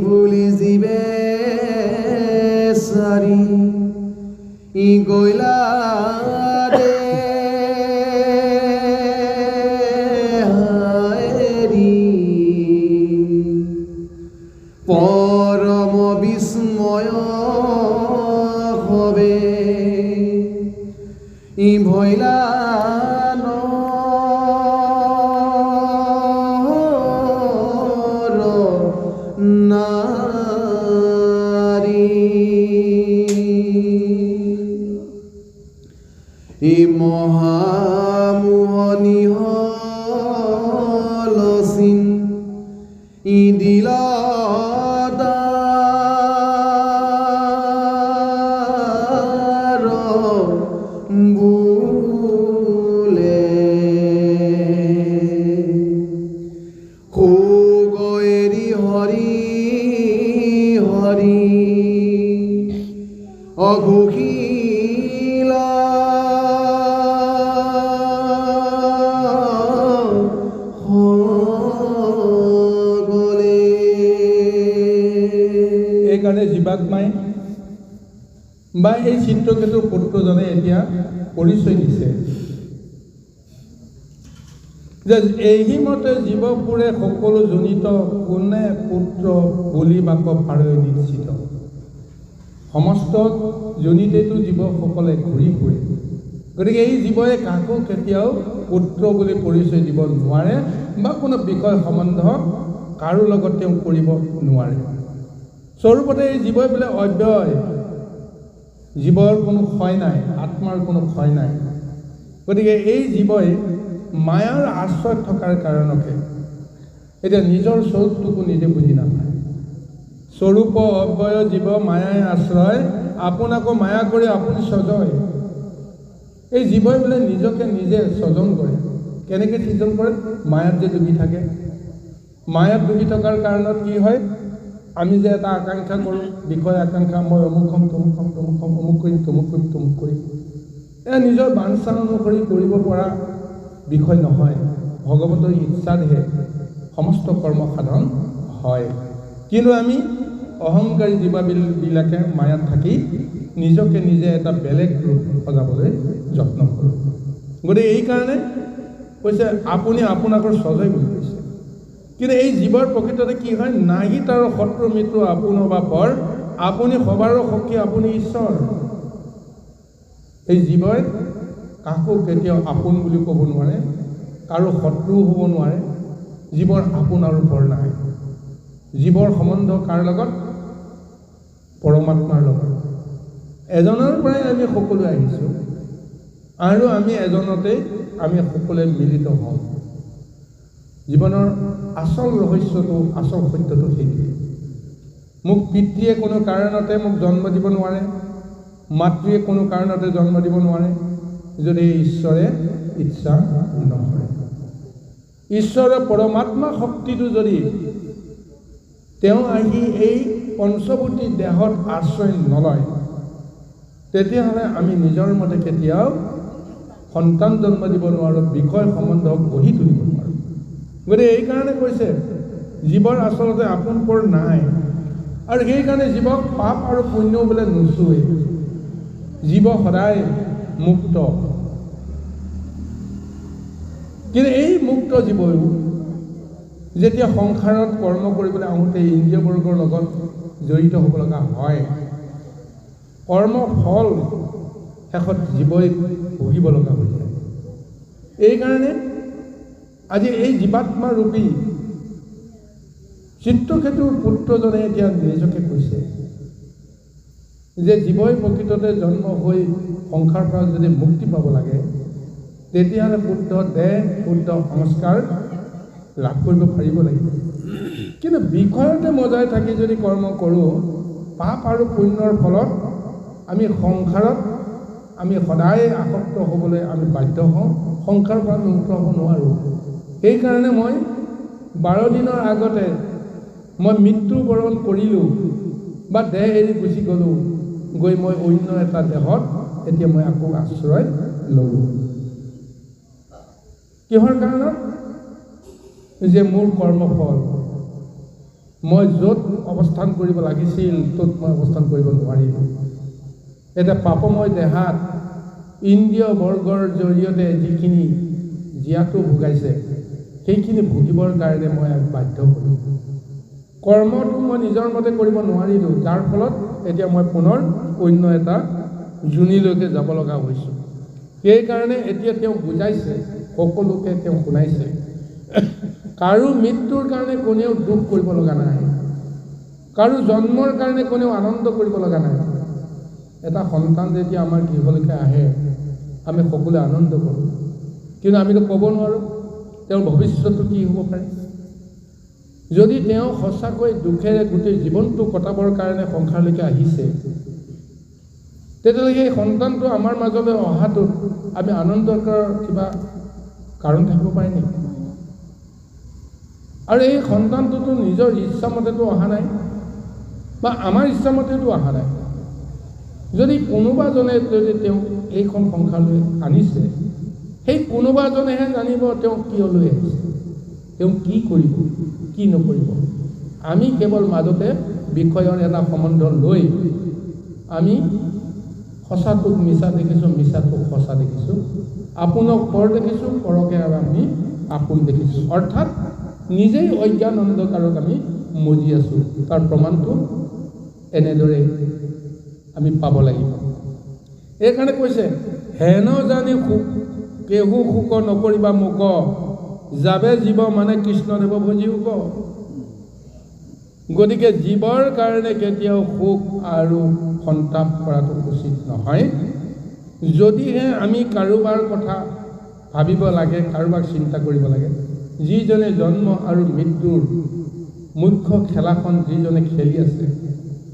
বুলি জীৱে চাৰি গৈলা দে পৰম বিস্ময় হবে ভৈলা মহামোহনী হৰি অঘোষিলা এইকাৰণে জীৱাত্মাই বা এই চিত্ৰকেতুৰ পুত্ৰজনে এতিয়া পৰিচয় দিছে যে এইমতে জীৱপুৰে সকলো জনিত কোনে পুত্ৰ বুলি বাক পাৰে নিশ্চিত সমস্ত জনিতেতো জীৱসকলে ঘূৰি ফুৰে গতিকে এই জীৱই কাকো কেতিয়াও পুত্ৰ বুলি পৰিচয় দিব নোৱাৰে বা কোনো বিষয় সম্বন্ধ কাৰো লগত তেওঁ কৰিব নোৱাৰে স্বৰূপতে এই জীৱই বোলে অব্যয় জীৱৰ কোনো ক্ষয় নাই আত্মাৰ কোনো ক্ষয় নাই গতিকে এই জীৱই মায়াৰ আশ্ৰয় থকাৰ কাৰণকে এতিয়া নিজৰ স্বৰূপটোকো নিজে বুজি নাপায় স্বৰূপ অব্যয় জীৱ মায়াই আশ্ৰয় আপোনাকো মায়া কৰি আপুনি সজয় এই জীৱই বোলে নিজকে নিজে সজন কৰে কেনেকৈ সৃজন কৰে মায়াত যে ডুবি থাকে মায়াত ডুবি থকাৰ কাৰণত কি হয় আমি যে এটা আকাংক্ষা কৰোঁ বিষয় আকাংক্ষা মই অমুক হ'ম তমুক হ'ম তমুক হ'ম অমুক কৰিম তমুক কৰিম তমুক কৰিম এয়া নিজৰ বাঞ্ছা অনুসৰি কৰিব পৰা বিষয় নহয় ভগৱতৰ ইচ্ছাতহে সমস্ত কৰ্ম সাধন হয় কিন্তু আমি অহংকাৰী জীৱাবিলাকে মায়াত থাকি নিজকে নিজে এটা বেলেগ ৰূপ সজাবলৈ যত্ন কৰোঁ গতিকে এইকাৰণে কৈছে আপুনি আপোনাক সজয় বুলি কৈছে কিন্তু এই জীৱৰ প্ৰকৃততে কি হয় নাহি তাৰ শত্ৰু মিত্ৰ আপোন বা পৰ আপুনি সবাৰো সখী আপুনি ঈশ্বৰ এই জীৱই কাকো কেতিয়াও আপোন বুলি ক'ব নোৱাৰে কাৰো শত্ৰু হ'ব নোৱাৰে জীৱৰ আপোন আৰু পৰ নাই জীৱৰ সম্বন্ধ কাৰ লগত পৰমাত্মাৰ লগত এজনৰ পৰাই আমি সকলোৱে আহিছোঁ আৰু আমি এজনতেই আমি সকলোৱে মিলিত হওঁ জীৱনৰ আচল ৰহস্যটো আচল সত্যটো সেইটোৱে মোক পিতৃয়ে কোনো কাৰণতে মোক জন্ম দিব নোৱাৰে মাতৃয়ে কোনো কাৰণতে জন্ম দিব নোৱাৰে যদি ঈশ্বৰে ইচ্ছা নকৰে ঈশ্বৰৰ পৰমাত্মা শক্তিটো যদি তেওঁ আহি এই পঞ্চভূতি দেহত আশ্ৰয় নলয় তেতিয়াহ'লে আমি নিজৰ মতে কেতিয়াও সন্তান জন্ম দিব নোৱাৰোঁ বিষয় সম্বন্ধ গঢ়ি তুলিব নোৱাৰোঁ গতিকে এইকাৰণে কৈছে জীৱৰ আচলতে আপোন পৰ নাই আৰু সেইকাৰণে জীৱক পাপ আৰু পুণ্য বোলে নুচুৱে জীৱ সদায় মুক্ত কিন্তু এই মুক্ত জীৱও যেতিয়া সংসাৰত কৰ্ম কৰিবলৈ আহোঁতে ইন্দ্ৰিয়বৰ্গৰ লগত জড়িত হ'ব লগা হয় কৰ্মফল শেষত জীৱই ভুগিব লগা হৈ যায় এইকাৰণে আজি এই জীৱাত্মা ৰূপী চিত্ৰকেতুৰ পুত্ৰজনে এতিয়া নিজকে কৈছে যে জীৱই প্ৰকৃততে জন্ম হৈ সংসাৰ পৰা যদি মুক্তি পাব লাগে তেতিয়াহ'লে শুদ্ধ দেহ শুদ্ধ সংস্কাৰ লাভ কৰিব পাৰিব লাগিব কিন্তু বিষয়তে মজাই থাকি যদি কৰ্ম কৰোঁ পাপ আৰু পুণ্যৰ ফলত আমি সংসাৰত আমি সদায় আসক্ত হ'বলৈ আমি বাধ্য হওঁ সংসাৰৰ পৰা মুক্ত হ'ব নোৱাৰোঁ সেইকাৰণে মই 12 দিনৰ আগতে মই মৃত্যুবৰণ কৰিলোঁ বা দেহ এৰি গুচি গ'লোঁ গৈ মই অন্য এটা দেহত এতিয়া মই আকৌ আশ্ৰয় ল'লোঁ কিহৰ কাৰণত যে মোৰ কৰ্মফল মই য'ত অৱস্থান কৰিব লাগিছিল ত'ত মই অৱস্থান কৰিব নোৱাৰিলোঁ এটা পাপময় দেহাত ইন্দ্ৰিয় বৰ্গৰ জৰিয়তে যিখিনি জীয়াটো ভোগাইছে সেইখিনি ভুগিবৰ কাৰণে মই বাধ্য হ'লোঁ কৰ্মটো মই নিজৰ মতে কৰিব নোৱাৰিলোঁ যাৰ ফলত এতিয়া মই পুনৰ অন্য এটা যোনিলৈকে যাব লগা হৈছোঁ সেইকাৰণে এতিয়া তেওঁ বুজাইছে সকলোকে তেওঁ শুনাইছে কাৰো মৃত্যুৰ কাৰণে কোনেও দুখ কৰিব লগা নাই কাৰো জন্মৰ কাৰণে কোনেও আনন্দ কৰিব লগা নাই এটা সন্তান যেতিয়া আমাৰ গৃহলৈকে আহে আমি সকলোৱে আনন্দ কৰোঁ কিন্তু আমিতো ক'ব নোৱাৰোঁ তেওঁৰ ভৱিষ্যতটো কি হ'ব পাৰে যদি তেওঁ সঁচাকৈ দুখেৰে গোটেই জীৱনটো কটাবৰ কাৰণে সংসাৰলৈকে আহিছে তেতিয়াহ'লে সেই সন্তানটো আমাৰ মাজলৈ অহাটোত আমি আনন্দ কৰাৰ কিবা কাৰণ থাকিব পাৰে নেকি আৰু এই সন্তানটোতো নিজৰ ইচ্ছামতেতো অহা নাই বা আমাৰ ইচ্ছামতেতো অহা নাই। যদি কোনোবাজনে যদি তেওঁক এইখন সংসাৰলৈ আনিছে, সেই কোনোবাজনেহে জানিব তেওঁ কিয়লৈ আহিছে, তেওঁ কি কৰিব কি নকৰিব। আমি কেৱল মাজতে বিষয়ৰ এটা সম্বন্ধ লৈ আমি সঁচাটোক মিছা দেখিছোঁ, মিছাটোক সঁচা দেখিছোঁ, আপোনক পৰ দেখিছোঁ, পৰকে আৰু আমি আপোন দেখিছোঁ। অৰ্থাৎ নিজেই অজ্ঞান অন্ধকাৰত আমি মজি আছোঁ। তাৰ প্ৰমাণটো এনেদৰে আমি পাব লাগিব। এইকাৰণে কৈছে, হেন জানি সুখ কেহু সুখ নকৰিবা মোক, যাবে জীৱ মানে কৃষ্ণদেৱ ভজিও ক। গতিকে জীৱৰ কাৰণে কেতিয়াও সুখ আৰু সন্তাপ কৰাটো উচিত নহয়। যদিহে আমি কাৰোবাৰ কথা ভাবিব লাগে, কাৰোবাক চিন্তা কৰিব লাগে, যিজনে জন্ম আৰু মৃত্যুৰ মুখ্য খেলাখন যিজনে খেলি আছে,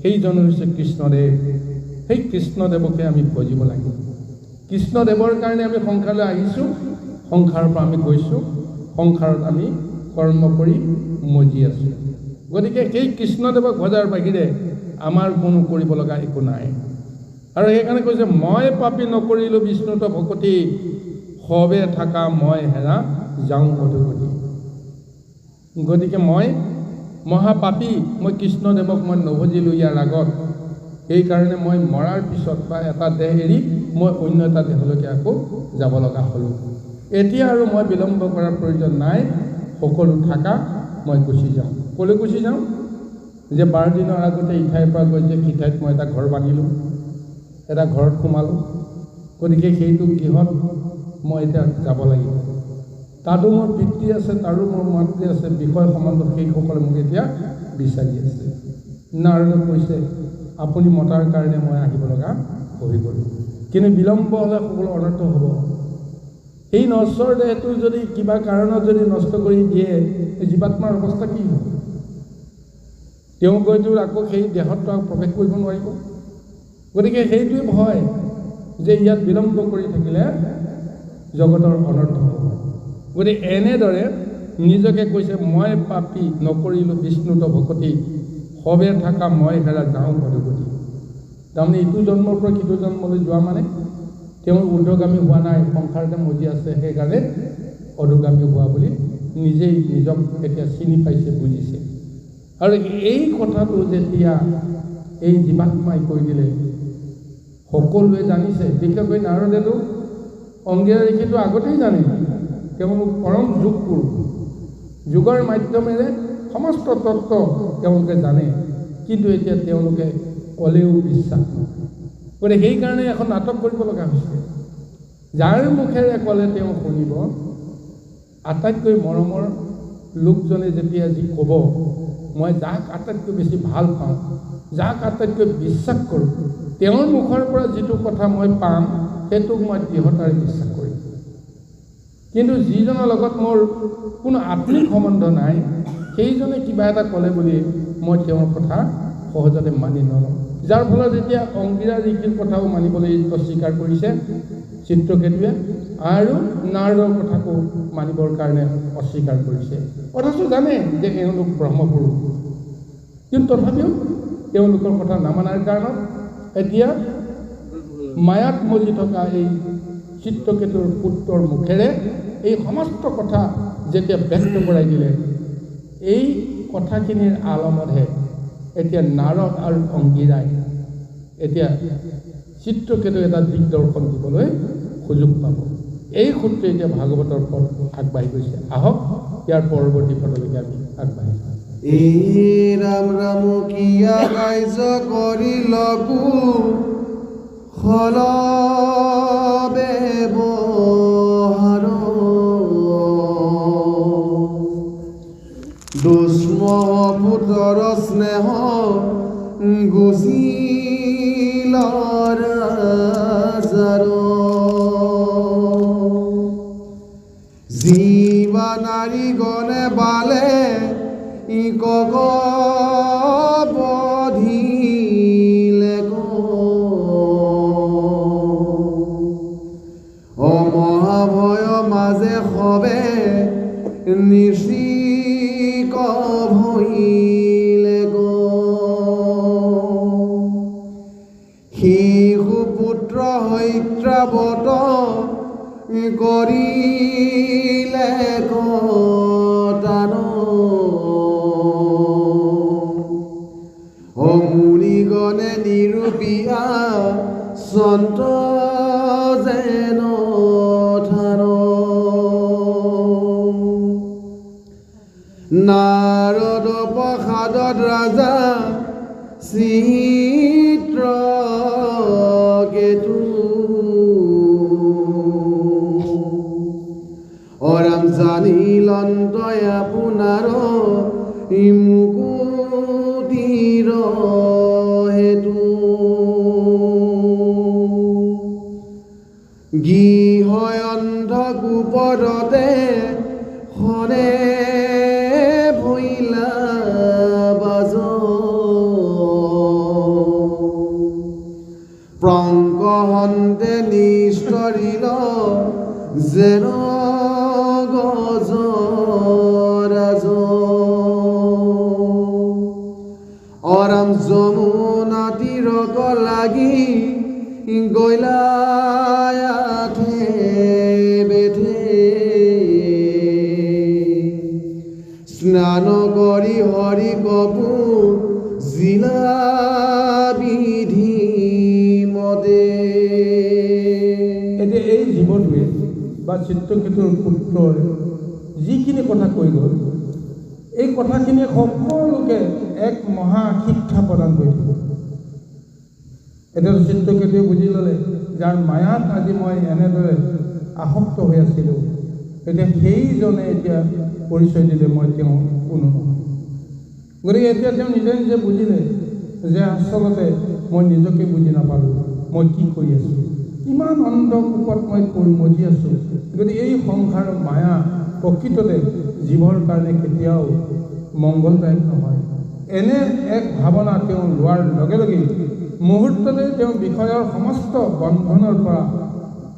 সেইজন হৈছে কৃষ্ণদেৱ। সেই কৃষ্ণদেৱকে আমি ভজিব লাগে। কৃষ্ণদেৱৰ কাৰণে আমি সংসাৰলৈ আহিছোঁ, সংসাৰৰ পৰা আমি গৈছোঁ, সংসাৰত আমি কৰ্ম কৰি মজি আছোঁ। গতিকে সেই কৃষ্ণদেৱক ভজাৰ বাহিৰে আমাৰ কোনো কৰিব লগা একো নাই। আৰু সেইকাৰণে কৈছে, মই পাপী নকৰিলোঁ বিষ্ণুত ভকতি, সবে থাকা মই হেৰা যাওঁ অধোগতি। গতিকে মই মহাপাপী, মই কৃষ্ণদেৱক মই নভজিলোঁ ইয়াৰ আগত। সেইকাৰণে মই মৰাৰ পিছত বা এটা দেহ এৰি মই অন্য এটা দেহলৈকে আকৌ যাব লগা হ'লোঁ। এতিয়া আৰু মই বিলম্ব কৰাৰ প্ৰয়োজন নাই, সকলো থাকা মই গুচি যাওঁ। ক'লৈ গুচি যাওঁ? যে 12 দিনৰ আগতে ইঠাইৰ পৰা গৈ যে সিঠাইত মই এটা ঘৰ বান্ধিলোঁ, এটা ঘৰত সোমালোঁ। গতিকে সেইটো গৃহত মই এতিয়া যাব লাগিব। তাতো মোৰ পিতৃ আছে, তাৰো মোৰ মাতৃ আছে, বিষয় সম্বন্ধ সেইসকলে মোক এতিয়া বিচাৰি আছে। নাৰদে কৈছে, আপুনি মতাৰ কাৰণে মই আহিব লগা হৈ গ'লোঁ, কিন্তু বিলম্ব হ'লে সকলো অনৰ্থ হ'ব। এই নশ্বৰ দেহটো যদি কিবা কাৰণত যদি নষ্ট কৰি দিয়ে, জীৱাত্মাৰ অৱস্থা কি হ'ব? তেওঁ গৈতো আকৌ সেই দেহতটো প্ৰৱেশ কৰিব নোৱাৰিব। গতিকে সেইটোৱে ভয় যে ইয়াত বিলম্ব কৰি থাকিলে জগতৰ অনৰ্থ হ'ব। গতিকে এনেদৰে নিজকে কৈছে, মই পাপী নকৰিলোঁ বিষ্ণুত ভকতি, সবে থাকা মই হেৰা যাওঁ অধোগতি। তাৰমানে ইটো জন্মৰ পৰা সিটো জন্মলৈ যোৱা মানে তেওঁ ঊৰ্ধ্বগামী হোৱা নাই, সংসাৰতে মজি আছে, সেইকাৰণে অধোগামী হোৱা বুলি নিজেই নিজক এতিয়া চিনি পাইছে, বুজিছে। আৰু এই কথাটো যেতিয়া এই জীৱাত্মাই কৈ দিলে, সকলোৱে জানিছে। বিশেষকৈ নাৰদেতো অংগীৰা ঋষিটো আগতেই জানে, তেওঁলোক পৰম যোগপুৰুষ, যোগৰ মাধ্যমেৰে সমস্ত তত্ত্ব তেওঁলোকে জানে, কিন্তু এতিয়া তেওঁলোকে ক'লেও বিশ্বাস নকৰে। গতিকে সেইকাৰণে এখন নাটক কৰিব লগা হৈছে। যাৰ মুখেৰে ক'লে তেওঁ শুনিব, আটাইতকৈ মৰমৰ লোকজনে যেতিয়া যি ক'ব, মই যাক আটাইতকৈ বেছি ভাল পাওঁ, যাক আটাইতকৈ বিশ্বাস কৰোঁ, তেওঁৰ মুখৰ পৰা যিটো কথা মই পাম, সেইটোক মই দৃঢ়তাৰে বিশ্বাস কৰিম। কিন্তু যিজনৰ লগত মোৰ কোনো আত্মিক সম্বন্ধ নাই, সেইজনে কিবা এটা ক'লে বুলি মই তেওঁৰ কথা সহজতে মানি নলওঁ। যাৰ ফলত এতিয়া অংগীৰা ঋষিৰ কথাও মানিবলৈ অস্বীকাৰ কৰিছে চিত্ৰকেতুৱে, আৰু নাৰদৰ কথাকো মানিবৰ কাৰণে অস্বীকাৰ কৰিছে। অথচ জানে যে এওঁলোক ব্ৰহ্মপুৰুষ, কিন্তু তথাপিও তেওঁলোকৰ কথা নামানাৰ কাৰণত এতিয়া মায়াত মজি থকা এই চিত্ৰকেতুৰ পুত্ৰৰ মুখেৰে এই সমস্ত কথা যেতিয়া ব্যক্ত কৰাই দিলে, এই কথাখিনিৰ আলমতহে এতিয়া নাৰদ আৰু অংগীৰাই এতিয়া চিত্ৰকেতু এটা দিগদৰ্শন দিবলৈ সুযোগ পাব। এই সূত্ৰে এতিয়া ভাগৱতৰ পথ আগবাঢ়ি গৈছে। আহক ইয়াৰ পৰৱৰ্তী পদলৈকে আমি আগবাঢ়ি যাওঁ। এই ৰাম ৰাম কিয়া কাৰ্য কৰিলকো হলবে বহাৰ, দুষ্ম পুতৰ স্নেহ গুচিল ৰাজাৰ, জীৱা নাৰী গণে বালে কক বধিলে অমহাভয় মাজে সবে নিশিক ভইলে শিশু পুত্ৰ হৈত্ৰাৱত কৰিলে কটান অমুনিগণে নিৰূপিয়া সন্ত যেন থান নাৰদ প্ৰসাদত ৰাজা চিত্ৰকেতু অৰাম জানিল অন্তই আপোনাৰ মুকুতিৰ হেতু গৃহ অন্ধকূপৰতে হৰে ভৈলা বাজ প্ৰংকহন্তে নিস্তৰিল যেন গজৰাজ অৰাম যমুনা তীৰক লাগি গৈলায়াথে বেথে স্নান কৰি হৰি কপু জিলা বিধি মদে এতিয়া এই জীৱটোৱে বা চিত্ৰকেতুৰ পুত্ৰৰ যিখিনি কথা কৈ গ'ল এই কথাখিনিয়ে সকলোকে এক মহা শিক্ষা প্ৰদান কৰি দিব। এতিয়া চিত্ৰকেতুৱে বুজি ল'লে যাৰ মায়াত আজি মই এনেদৰে আসক্ত হৈ আছিলোঁ, এতিয়া সেইজনে এতিয়া পৰিচয় দিলে মই তেওঁ কোনো নহয়। গতিকে এতিয়া তেওঁ নিজে নিজে বুজিলে যে আচলতে মই নিজকে বুজি নাপালোঁ, মই কি কৰি আছোঁ, কিমান অন্ধকূপত মই মজি আছোঁ। গতিকে এই সংসাৰৰ মায়া প্ৰকৃততে জীৱৰ কাৰণে কেতিয়াও মংগলদায়ক নহয়। এনে এক ভাৱনা তেওঁ লোৱাৰ লগে লগেই মুহূৰ্ততে তেওঁ বিষয়ৰ সমস্ত বন্ধনৰ পৰা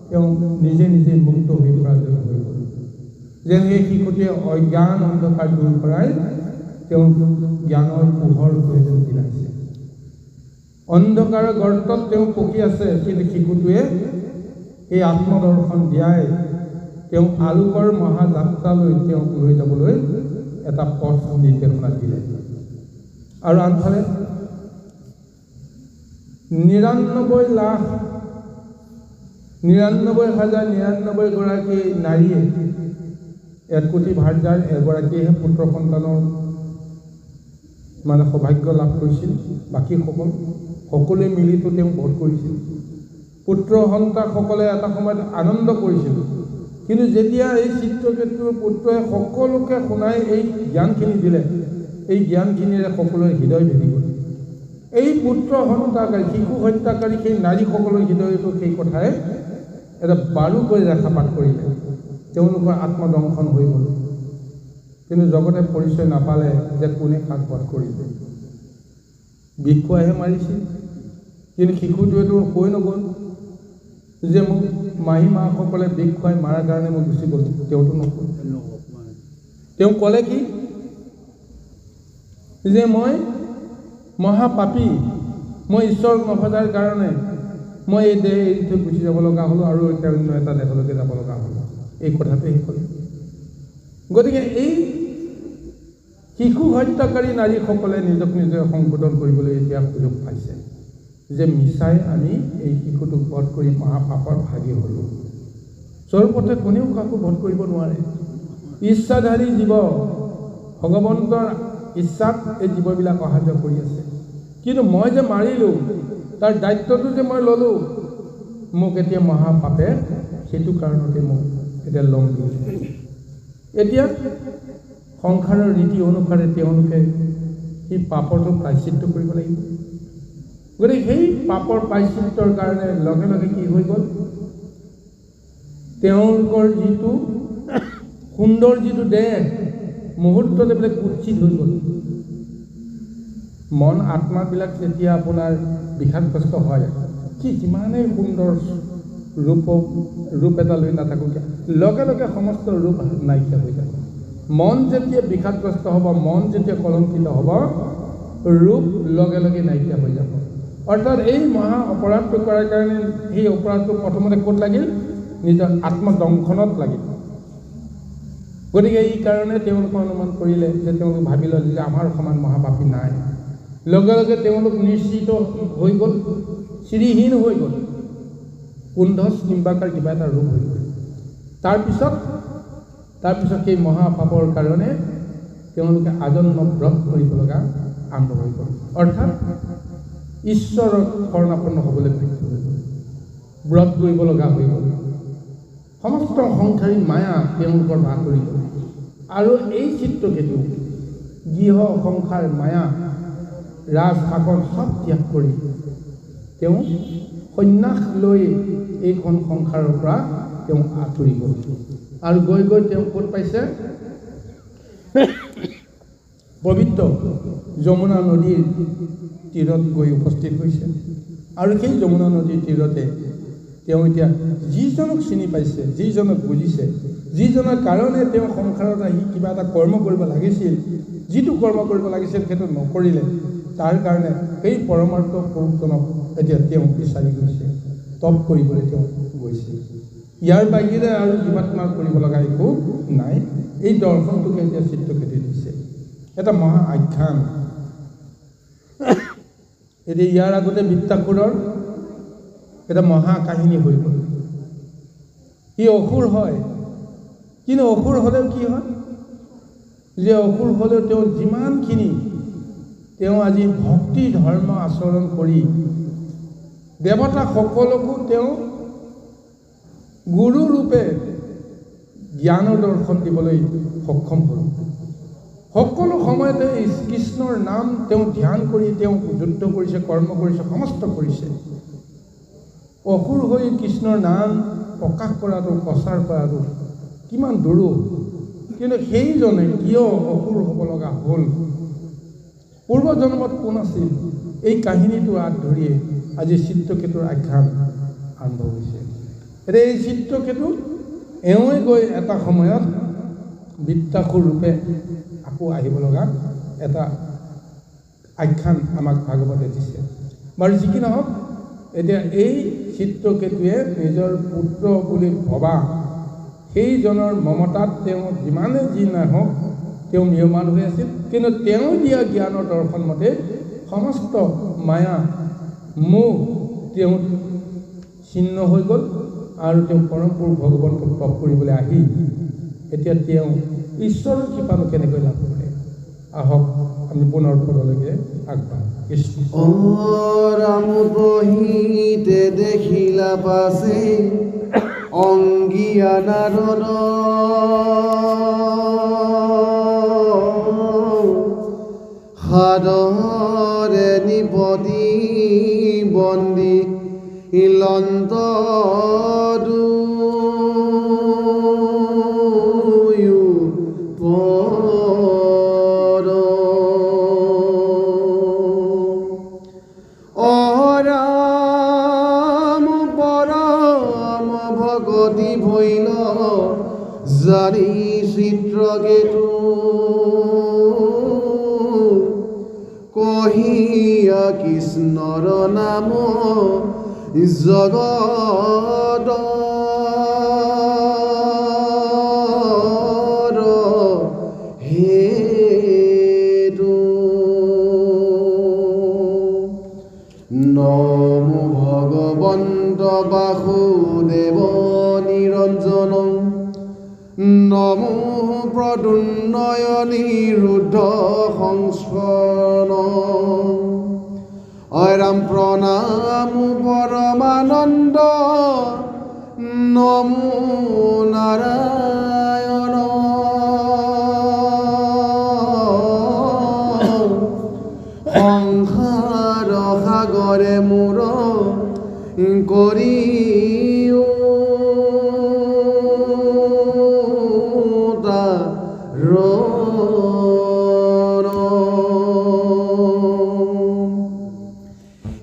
তেওঁ নিজে নিজে মুক্ত হৈ পৰা যেন হৈ গ'ল। যেন সেই শিশুটিয়ে অজ্ঞান অন্ধকাৰ দূৰ কৰাই তেওঁ জ্ঞানৰ পোহৰ হৈ যেন বিলাইছে। অন্ধকাৰৰ গৰ্তত তেওঁ পকি আছে, কিন্তু শিশুটোৱে এই আত্মদৰ্শন দিয়াই তেওঁক আলোকৰ মহাযাত্ৰালৈ তেওঁক লৈ যাবলৈ এটা পথ নিৰ্দেশনা দিলে। আৰু আনফালে ৯৯,০৯৯,০৯৯ গৰাকী নাৰীয়ে ১ কোটি ভাৰ্যাৰ এগৰাকীয়েহে পুত্ৰ সন্তানৰ সৌভাগ্য লাভ কৰিছিল। বাকী সকলোৱে মিলিতো তেওঁ ভোট কৰিছিল। পুত্ৰ সন্তানসকলে এটা সময়ত আনন্দ কৰিছিল, কিন্তু যেতিয়া এই চিত্ৰকেতুৰ পুত্ৰই সকলোকে শুনাই এই জ্ঞানখিনি দিলে, এই জ্ঞানখিনিৰে সকলোৰে হৃদয় ভেদি গ'ল। এই পুত্ৰ হত্যাকাৰী শিশু হত্যাকাৰী সেই নাৰীসকলৰ হৃদয়তো সেই কথাই এটা বাৰুকৈ ৰেখাপাত কৰিলে, তেওঁলোকৰ আত্মদংশন হৈ গ'ল। কিন্তু জগতে পৰিচয় নাপালে যে কোনে কাক বধ কৰিলে। বিষ খুৱাইহে মাৰিছিল, কিন্তু শিশুটোৱেতো কৈ নগ'ল যে মোক মাহী মাকসকলে বিষ খুৱাই মাৰাৰ কাৰণে মই গুচি গ'লোঁ। তেওঁতো নক'ল। তেওঁ ক'লে কি যে মই মহাপাপী, মই ঈশ্বৰক নভজাৰ কাৰণে মই এই দেহ এৰি থৈ গুচি যাব লগা হ'লোঁ আৰু এতিয়া অন্য এটা দেশলৈকে যাব লগা হ'ল। এই কথাটোৱে ক'লে। গতিকে এই শিশু হত্যাকাৰী নাৰীসকলে নিজক নিজে সংশোধন কৰিবলৈ এতিয়া সুযোগ পাইছে যে মিছাই আমি এই শিশুটোক বধ কৰি মহাপাপৰ ভাগি হ'লোঁ। স্বৰূপতে কোনেও কাকো বধ কৰিব নোৱাৰে। ইচ্ছাধাৰী জীৱ, ভগৱন্তৰ ইচ্ছাত এই জীৱবিলাক অহা যোৱা কৰি আছে। কিন্তু মই যে মাৰিলোঁ, তাৰ দায়িত্বটো যে মই ল'লোঁ, মোক এতিয়া মহাপাপে সেইটো কাৰণতে মোক এতিয়া লং দিলে। এতিয়া সংসাৰৰ ৰীতি অনুসাৰে তেওঁলোকে সেই পাপৰটো প্ৰায়চিত্ৰ কৰিব লাগিব। গতিকে সেই পাপৰ প্ৰায়চিত্ৰৰ কাৰণে লগে লগে কি হৈ গ'ল, তেওঁলোকৰ যিটো সুন্দৰ যিটো দেহ মুহূৰ্ততে বোলে কুৎসিত হৈ গ'ল। মন আত্মাবিলাক যেতিয়া আপোনাৰ বিষাদগ্ৰস্ত হয়, কি যিমানেই সুন্দৰ ৰূপ এটা লৈ নাথাকক, লগে লগে সমস্ত ৰূপ নাইকিয়া হৈ যাব। মন যেতিয়া বিষাদগ্ৰস্ত হ'ব, মন যেতিয়া কলংকিত হ'ব, ৰূপ লগে লগে নাইকিয়া হৈ যাব। অৰ্থাৎ এই মহা অপৰাধটো কৰাৰ কাৰণে সেই অপৰাধটো প্ৰথমতে ক'ত লাগিল? নিজৰ আত্মদংশনত লাগিল। গতিকে এই কাৰণে তেওঁলোকে অনুমান কৰিলে যে তেওঁলোকে ভাবি ল'লে যে আমাৰ সমান মহাপাপী নাই। লগে লগে তেওঁলোক নিশ্চিত হৈ গ'ল, শ্ৰীহীন হৈ গ'ল, কুণ্ঠচ নিম্বাকাৰ কিবা এটা ৰোগ হৈ গ'ল। তাৰপিছত সেই মহাপাপৰ কাৰণে তেওঁলোকে আজন্ম ব্ৰত কৰিব লগা আৰম্ভ হৈ গ'ল। অৰ্থাৎ ঈশ্বৰৰ শৰণাপন্ন হ'বলৈ বাধ্য হৈ গ'ল, ব্ৰত কৰিব লগা হৈ গ'ল। সমস্ত সংসাৰী মায়া তেওঁলোকৰ আঁতৰি গ'ল। আৰু এই চিত্ৰকেতু গৃহ সংসাৰ মায়া ৰাজ শাসন চব ত্যাগ কৰি তেওঁ সন্ন্যাস লৈ এইখন সংসাৰৰ পৰা তেওঁ আঁতৰি গ'ল। আৰু গৈ গৈ তেওঁ ক'ত পাইছে? পবিত্ৰ যমুনা নদীৰ তীৰত গৈ উপস্থিত হৈছে। আৰু সেই যমুনা নদীৰ তীৰতে তেওঁ এতিয়া যিজনক চিনি পাইছে, যিজনক বুজিছে, যিজনৰ কাৰণে তেওঁ সংসাৰত আহি কিবা এটা কৰ্ম কৰিব লাগিছিল, যিটো কৰ্ম কৰিব লাগিছিল সেইটো নকৰিলে, তাৰ কাৰণে সেই পৰমাৰ্থ পুৰুষজনক এতিয়া তেওঁ বিচাৰি গৈছে, তপ কৰিবলৈ তেওঁ গৈছে। ইয়াৰ বাহিৰে আৰু জীৱাত্মা কৰিব লগা একো নাই। এই দৰ্শনটোকে এতিয়া চিত্ৰকেতু দিছে, এটা মহা আখ্যান। এতিয়া ইয়াৰ আগতে বৃত্তাসুৰৰ এটা মহা কাহিনী হৈ গ'ল। সি অসুৰ হয়, কিন্তু অসুৰ হ'লেও কি হয় যে অসুৰ হ'লেও তেওঁ যিমানখিনি তেওঁ আজি ভক্তি ধৰ্ম আচৰণ কৰি দেৱতা সকলকো তেওঁ গুৰুৰূপে জ্ঞানৰ দৰ্শন দিবলৈ সক্ষম হ'ল। সকলো সময়তে কৃষ্ণৰ নাম তেওঁ ধ্যান কৰি তেওঁ যুদ্ধ কৰিছে, কৰ্ম কৰিছে, সমস্ত কৰিছে। অসুৰ হৈ কৃষ্ণৰ নাম প্ৰকাশ কৰাটো, প্ৰচাৰ কৰাটো কিমান দূৰ। কিন্তু সেইজনে কিয় অসুৰ হ'ব লগা হ'ল, পূৰ্বজন্মত কোন আছিল, এই কাহিনীটো আঁত ধৰিয়ে আজি চিত্ৰকেতুৰ আখ্যান আৰম্ভ হৈছে। এতিয়া এই চিত্ৰকেতু এওঁৱে গৈ এটা সময়ত বৃত্তাসুৰ ৰূপে আকৌ আহিব লগা এটা আখ্যান আমাক ভাগৱতে দিছে। বাৰু যি কি নহওক, এতিয়া এই চিত্ৰকেতুৱে নিজৰ পুত্ৰ বুলি ভবা সেইজনৰ মমতাত তেওঁ যিমানে যি নহওক তেওঁ নিয়মান হৈ আছিল। কিন্তু তেওঁ দিয়া জ্ঞানৰ দৰ্শন মতে সমস্ত মায়া মোহ তেওঁ ছিন্ন হৈ গ'ল। আৰু তেওঁ পৰম পুৰুষ ভগৱন্তক তপ কৰিবলৈ আহি এতিয়া তেওঁ ঈশ্বৰৰ কৃপানো কেনেকৈ লাভ কৰে? আহক আমি পুনৰ পদলৈকে আগবাঢ়ো। কৃষ্ণ ৰাম বহিতে দেখিলা পাছে অংগীয়া নাৰদ, সাদৰে নিপতি বন্দী ইলন্ত দুয়ো পৰ। অৰাম পৰম ভগতি ভৈল জাৰি চিত্ৰকেতু, কহিয়া কৃষ্ণৰ নাম জগতৰ হেতু। নমো ভগৱন্ত বাসুদেৱ নিৰঞ্জন, নমো প্ৰদ্যুন্নয় নিৰুদ্ধ সংস্কৰণ। ৰাম প্ৰণাম পৰমানন্দ, নমো নাৰায়ণ। সংসাৰ সাগৰে মূৰ কৰি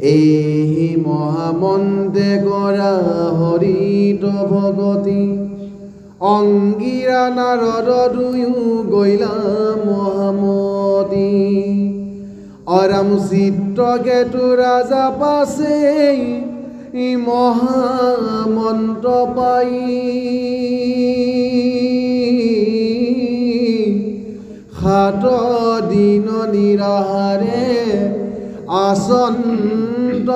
এই মহামন্ত্ৰে কৰা হৰিত ভগতি, অংগীৰা নাৰদ দুয়ো গৈলা মহামতি। অৰাম চিত্ৰকেতু ৰাজা পাছে মহামন্ত্ৰ পাই সাত দিন নিৰাহাৰে আসন্ত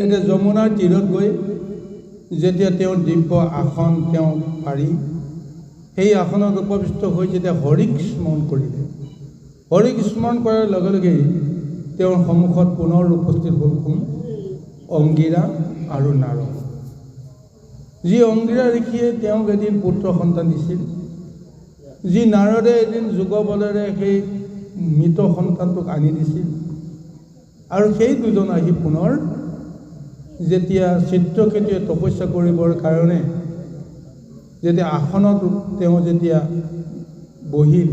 এতিয়া যমুনাৰ তীৰত গৈ যেতিয়া তেওঁ দিব্য আসন তেওঁ পাৰি সেই আসনত উপবিষ্ট হৈ যেতিয়া হৰিক স্মৰণ কৰিলে, হৰিক স্মৰণ কৰাৰ লগে লগেই তেওঁৰ সন্মুখত পুনৰ উপস্থিত হ'ল কোন? অংগীৰা আৰু নাৰদ। যি অংগীৰা ঋষিয়ে তেওঁক এদিন পুত্ৰ সন্তান দিছিল, যি নাৰদে এদিন যোগ বলেৰে সেই মৃত সন্তানটোক আনি দিছিল, আৰু সেই দুজন আহি পুনৰ যেতিয়া চিত্ৰকেতুৱে তপস্যা কৰিবৰ কাৰণে যেতিয়া আসনত তেওঁ যেতিয়া বহিল,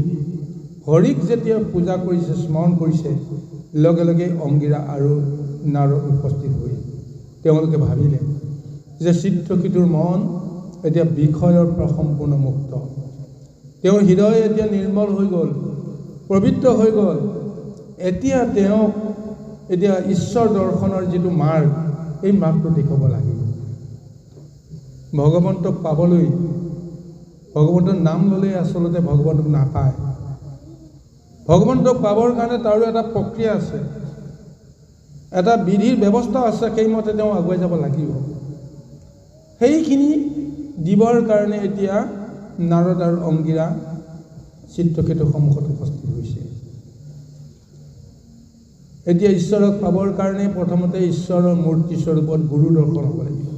হৰিক যেতিয়া পূজা কৰিছে, স্মৰণ কৰিছে, লগে লগে অংগীৰা আৰু নাৰদ উপস্থিত হৈ তেওঁলোকে ভাবিলে যে চিত্ৰকেতুৰ মন এতিয়া বিষয়ৰ পৰা সম্পূৰ্ণ মুক্ত, তেওঁৰ হৃদয় এতিয়া নিৰ্মল হৈ গ'ল, পবিত্ৰ হৈ গ'ল। এতিয়া তেওঁক এতিয়া ঈশ্বৰ দৰ্শনৰ যিটো মাৰ্গ, এই মাৰ্গটো দেখুৱাব লাগিব। ভগৱন্তক পাবলৈ, ভগৱন্তৰ নাম ল'লেই আচলতে ভগৱন্তক নাপায়। ভগৱন্তক পাবৰ কাৰণে তাৰো এটা প্ৰক্ৰিয়া আছে, এটা বিধিৰ ব্যৱস্থা আছে, সেইমতে তেওঁ আগুৱাই যাব লাগিব। সেইখিনি দিবৰ কাৰণে এতিয়া নাৰদ আৰু অংগীৰা চিত্ৰকেতুৰ সন্মুখত উপস্থিত হৈছে। এতিয়া ঈশ্বৰক পাবৰ কাৰণে প্ৰথমতে ঈশ্বৰৰ মূৰ্তি স্বৰূপত গুৰু দৰ্শন হ'ব লাগিব।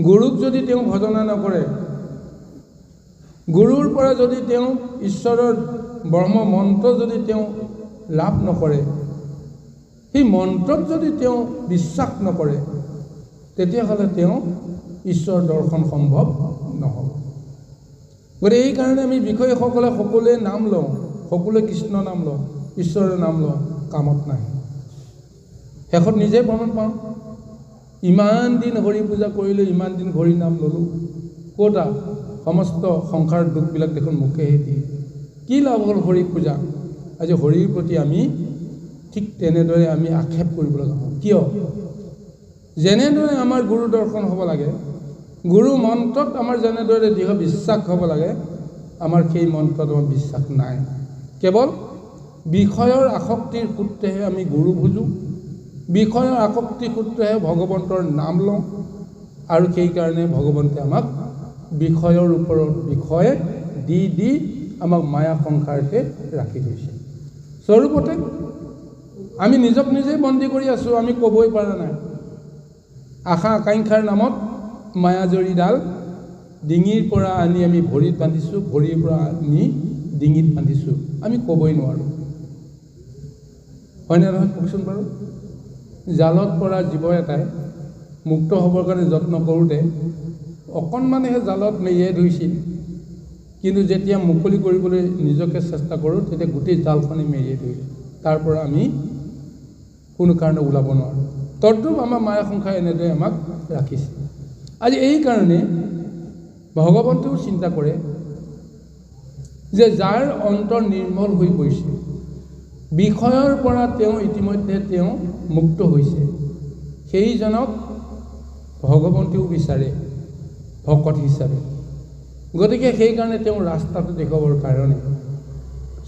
গুৰুক যদি তেওঁ ভজনা নকৰে, গুৰুৰ পৰা যদি তেওঁ ঈশ্বৰৰ ব্ৰহ্ম মন্ত্ৰ যদি তেওঁ লাভ নকৰে, সেই মন্ত্ৰত যদি তেওঁ বিশ্বাস নকৰে, তেতিয়াহ'লে তেওঁ ঈশ্বৰ দৰ্শন সম্ভৱ নহ'ব। গতিকে এইকাৰণে আমি বিষয়সকলে সকলোৱে নাম লওঁ, সকলোৱে কৃষ্ণ নাম লওঁ, ঈশ্বৰৰ নাম লওঁ, কামত নাহে। শেষত নিজে প্ৰমাণ পাওঁ, ইমান দিন হৰি পূজা কৰিলোঁ, ইমান দিন হৰি নাম ল'লোঁ, ক'তা সমস্ত সংসাৰৰ দুখবিলাক দেখোন মুখেহে দিয়ে, কি লাভ হ'ল হৰি পূজা? আজি হৰিৰ প্ৰতি আমি ঠিক তেনেদৰে আমি আক্ষেপ কৰিব লগা হয়। কিয়? যেনেদৰে আমাৰ গুৰু দৰ্শন হ'ব লাগে, গুৰু মন্ত্ৰত আমাৰ যেনেদৰে দৃঢ় বিশ্বাস হ'ব লাগে, আমাৰ সেই মন্ত্ৰত আমাৰ বিশ্বাস নাই। কেৱল বিষয়ৰ আসক্তিৰ সূত্ৰেহে আমি গুৰু বুজোঁ, বিষয়ৰ আসক্তিৰ সূত্ৰেহে ভগৱন্তৰ নাম লওঁ, আৰু সেইকাৰণে ভগৱন্তে আমাক বিষয়ৰ ওপৰত বিষয়ে দি দি আমাক মায়া সংসাৰতে ৰাখি থৈছে। স্বৰূপতে আমি নিজক নিজেই বন্দী কৰি আছোঁ, আমি ক'বই পৰা নাই। আশা আকাংক্ষাৰ নামত মায়াজৰীডাল ডিঙিৰ পৰা আনি আমি ভৰিত বান্ধিছোঁ, ভৰিৰ পৰা আনি ডিঙিত বান্ধিছোঁ, আমি ক'বই নোৱাৰোঁ। হয়নে নহয় কওকচোন বাৰু? জালত পৰা জীৱ এটাই মুক্ত হ'বৰ কাৰণে যত্ন কৰোঁতে অকণমানেহে জালত মেৰিয়াই ধৰিছিল, কিন্তু যেতিয়া মুকলি কৰিবলৈ নিজকে চেষ্টা কৰোঁ, তেতিয়া গোটেই জালখনে মেৰিয়াই ধৰিলে। তাৰ পৰা আমি কোনো কাৰণে ওলাব নোৱাৰোঁ। তদ্ৰূপ আমাৰ মায়া সংসাৰে এনেদৰে আমাক ৰাখিছে। আজি এইকাৰণে ভগৱন্তেও চিন্তা কৰে যে যাৰ অন্তৰ নিৰ্মল হৈ পৰিছে, বিষয়ৰ পৰা তেওঁ ইতিমধ্যে তেওঁ মুক্ত হৈছে, সেইজনক ভগৱন্তেও বিচাৰে ভকত হিচাপে। গতিকে সেইকাৰণে তেওঁ ৰাস্তাটো দেখুৱাবৰ কাৰণে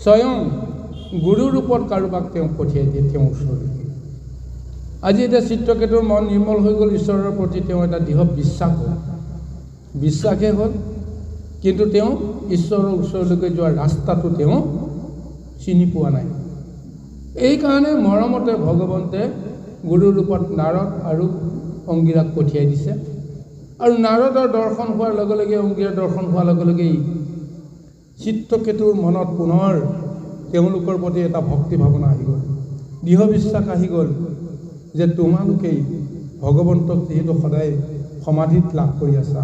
স্বয়ং গুৰু ৰূপত কাৰোবাক তেওঁ পঠিয়াই দিয়ে তেওঁৰ ওচৰলৈ। আজি এতিয়া চিত্ৰকেতুৰ মন নিৰ্মল হৈ গ'ল, ঈশ্বৰৰ প্ৰতি তেওঁ এটা দৃঢ় বিশ্বাস হ'ল, বিশ্বাসেই হ'ল, কিন্তু তেওঁ ঈশ্বৰৰ ওচৰলৈকে যোৱাৰ ৰাস্তাটো তেওঁ চিনি পোৱা নাই। এইকাৰণে মৰমতে ভগৱন্তে গুৰু ৰূপত নাৰদ আৰু অংগীৰাক পঠিয়াই দিছে, আৰু নাৰদৰ দৰ্শন হোৱাৰ লগে লগে, অংগীৰাৰ দৰ্শন হোৱাৰ লগে লগেই চিত্ৰকেতুৰ মনত পুনৰ তেওঁলোকৰ প্ৰতি এটা ভক্তি ভাৱনা আহি গ'ল, দৃঢ় বিশ্বাস আহি গ'ল যে তোমালোকেই ভগৱন্তক যিহেতু সদায় সমাধিত লাভ কৰি আছা,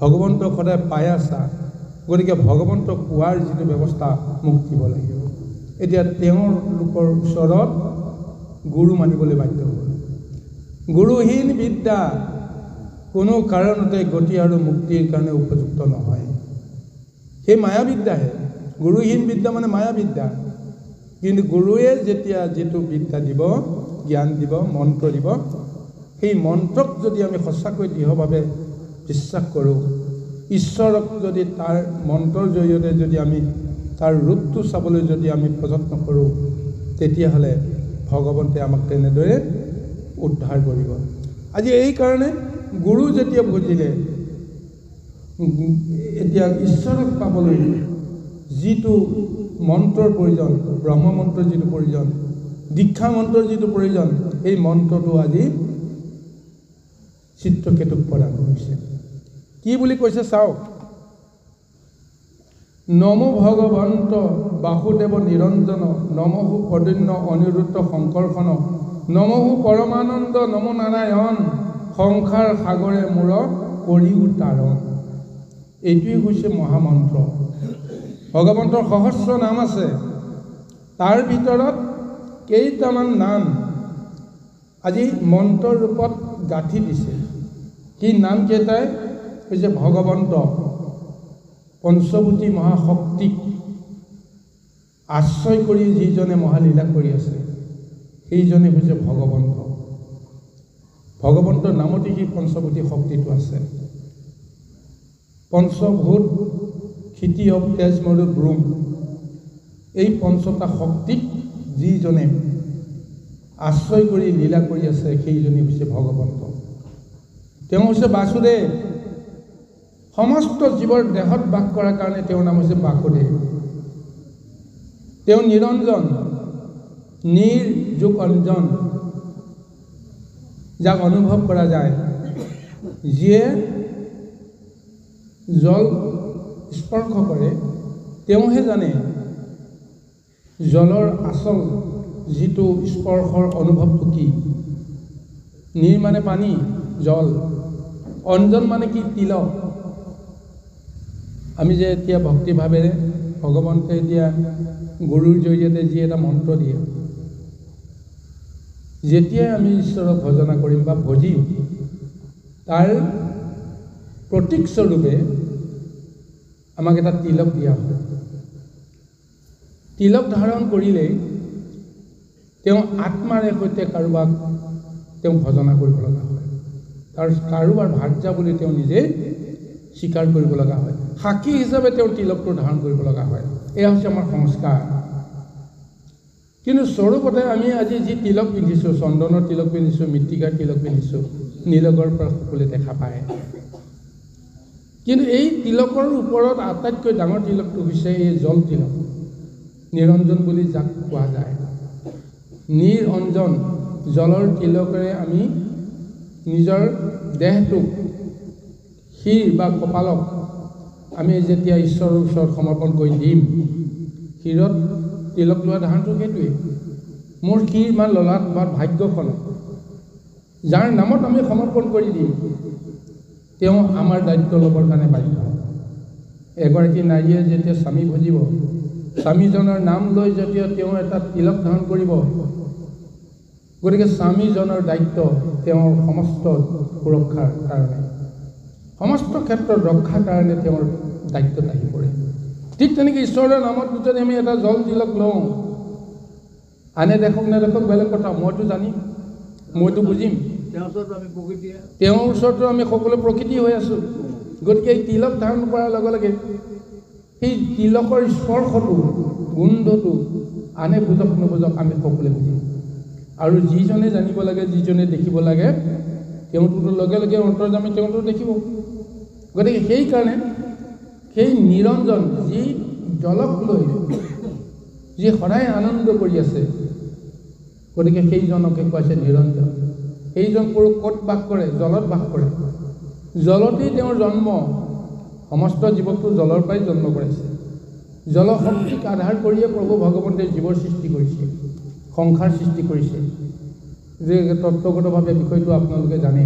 ভগৱন্তক সদায় পাই আছা, গতিকে ভগৱন্তক পোৱাৰ যিটো ব্যৱস্থা মোক দিব লাগিব। এতিয়া তেওঁলোকৰ ওচৰত গুৰু মানিবলৈ বাধ্য হ'ল। গুৰুহীন বিদ্যা কোনো কাৰণতে গতি আৰু মুক্তিৰ কাৰণে উপযুক্ত নহয়। সেই মায়াবিদ্যাহে, গুৰুহীন বিদ্যা মানে মায়াবিদ্যা। কিন্তু গুৰুৱে যেতিয়া যিটো বিদ্যা দিব, জ্ঞান দিব, মন্ত্ৰ দিব, সেই মন্ত্ৰক যদি আমি সঁচাকৈ দৃঢ়ভাৱে বিশ্বাস কৰোঁ, ঈশ্বৰক যদি তাৰ মন্ত্ৰৰ জৰিয়তে যদি আমি তাৰ ৰূপটো চাবলৈ যদি আমি প্ৰযত্ন কৰোঁ, তেতিয়াহ'লে ভগৱন্তে আমাক তেনেদৰে উদ্ধাৰ কৰিব। আজি এই কাৰণে গুৰু যেতিয়া বুজিলে, এতিয়া ঈশ্বৰক পাবলৈ যিটো মন্ত্ৰৰ প্ৰয়োজন, ব্ৰহ্ম মন্ত্ৰৰ যিটো প্ৰয়োজন, দীক্ষা মন্ত্ৰৰ যিটো প্ৰয়োজন, এই মন্ত্ৰটো আজি চিত্ৰকেতুক প্ৰদান কৰিছে। কি বুলি কৈছে চাওক, নমো ভগৱন্ত বাসুদেৱ নিৰঞ্জন, নমহু পদন্য অনিৰুদ্ধ শংকৰখন, নমহু পৰমানন্দ নমো নাৰায়ণ, সংসাৰ সাগৰে মূৰ কৰিও তাৰণ। এইটোৱেই হৈছে মহামন্ত্ৰ। ভগৱন্তৰ সহস্ৰ নাম আছে, তাৰ ভিতৰত কেইটামান নাম আজি মন্ত্ৰৰ ৰূপত গাঁঠি দিছে। সেই নাম কেইটাই হৈছে ভগৱন্ত, পঞ্চভূতি মহাশক্তিক আশ্ৰয় কৰি যিজনে মহালীলা কৰি আছে, সেইজনে হৈছে ভগৱন্ত। ভগৱন্তৰ নামতে সেই পঞ্চভূতি শক্তিটো আছে। পঞ্চভূত ক্ষিতি অৱ তেজ মৰু ব্ৰুম, এই পঞ্চটা শক্তিক যিজনে আশ্ৰয় কৰি লীলা কৰি আছে, সেইজনেই হৈছে ভগৱন্ত। তেওঁ হৈছে বাসুদেৱ। সমস্ত জীৱৰ দেহত বাস কৰাৰ কাৰণে তেওঁৰ নাম হৈছে বাসুদেৱ। তেওঁ নিৰঞ্জন, নিৰ্যোগ অঞ্জন, যাক অনুভৱ কৰা যায়, যিয়ে জল স্পৰ্শ কৰে, তেওঁহে জানে জলৰ আচল যিটো স্পৰ্শৰ অনুভৱটো কি। নিৰ মানে পানী, জল, অঞ্জন মানে কি, তিলক। আমি যে এতিয়া ভক্তিভাৱেৰে ভগৱন্তে এতিয়া গুৰুৰ জৰিয়তে যি এটা মন্ত্ৰ দিয়ে, যেতিয়াই আমি ঈশ্বৰক ভজনা কৰিম বা ভজিম, তাৰ প্ৰতীক স্বৰূপে আমাক এটা তিলক দিয়া হয়। তিলক ধাৰণ কৰিলেই তেওঁ আত্মাৰে সৈতে কাৰোবাক তেওঁ ভজনা কৰিব লগা হয়, কাৰোবাৰ ভাৰ্যা বুলি তেওঁ নিজেই স্বীকাৰ কৰিব লগা হয়, সাক্ষী হিচাপে তেওঁ তিলকটো ধাৰণ কৰিব লগা হয়। এয়া হৈছে আমাৰ সংস্কাৰ। কিন্তু স্বৰূপতে আমি আজি যি তিলক পিন্ধিছোঁ, চন্দনৰ তিলক পিন্ধিছোঁ, মৃত্তিকাৰ তিলক পিন্ধিছোঁ, নীলগৰ পৰা সকলোৱে দেখা পায়। কিন্তু এই তিলকৰ ওপৰত আটাইতকৈ ডাঙৰ তিলকটো হৈছে এই জল তিলক, নিৰঞ্জন বুলি যাক কোৱা যায়। নিৰঞ্জন জলৰ তিলকেৰে আমি নিজৰ দেহটোক, শিৰ বা কপালক আমি যেতিয়া ঈশ্বৰৰ ওচৰত সমৰ্পণ কৰি দিম, শিৰত তিলক লোৱা ধাৰণটো সেইটোৱেই। মোৰ শিৰ বা ললাট বা ভাগ্যখন যাৰ নামত আমি সমৰ্পণ কৰি দিম, তেওঁ আমাৰ দায়িত্ব ল'বৰ কাৰণে বাধ্য। এগৰাকী নাৰীয়ে যেতিয়া স্বামী ভজিব, স্বামীজনৰ নাম লৈ যেতিয়া তেওঁ এটা তিলক ধাৰণ কৰিব, গতিকে স্বামীজনৰ দায়িত্ব তেওঁৰ সমস্ত সুৰক্ষাৰ কাৰণে, সমস্ত ক্ষেত্ৰত ৰক্ষাৰ কাৰণে তেওঁৰ দায়িত্বত আহি পৰে। ঠিক তেনেকৈ ঈশ্বৰৰ নামত যদি আমি এটা জল তিলক লওঁ, আনে দেখক নেদেখক বেলেগ কথা, মইতো জানিম, মইতো বুজিম, তেওঁৰ ওচৰতো আমি সকলো প্ৰকৃতি হৈ আছোঁ। গতিকে এই তিলক ধাৰণ কৰাৰ লগে লগে সেই তিলকৰ স্পৰ্শটো, গোন্ধটো আনে বুজক নুবুজক আমি সকলোৱে বুজিম। আৰু যিজনে জানিব লাগে, যিজনে দেখিব লাগে, তেওঁটোতো লগে লগে অন্তৰ্যামী, তেওঁতো দেখিব। গতিকে সেইকাৰণে সেই নিৰঞ্জন, যি জলক লৈ যি সদায় আনন্দ কৰি আছে, গতিকে সেইজনকে কৈছে নিৰঞ্জন। সেইজন পুৰুষ ক'ত বাস কৰে? জলত বাস কৰে। জলতেই তেওঁৰ জন্ম। সমস্ত জীৱকটো জলৰ পৰাই জন্ম কৰাইছে। জলশক্তিক আধাৰ কৰিয়ে প্ৰভু ভগৱন্তে জীৱৰ সৃষ্টি কৰিছে, সংসাৰ সৃষ্টি কৰিছে। যে তত্ত্বগতভাৱে বিষয়টো আপোনালোকে জানে,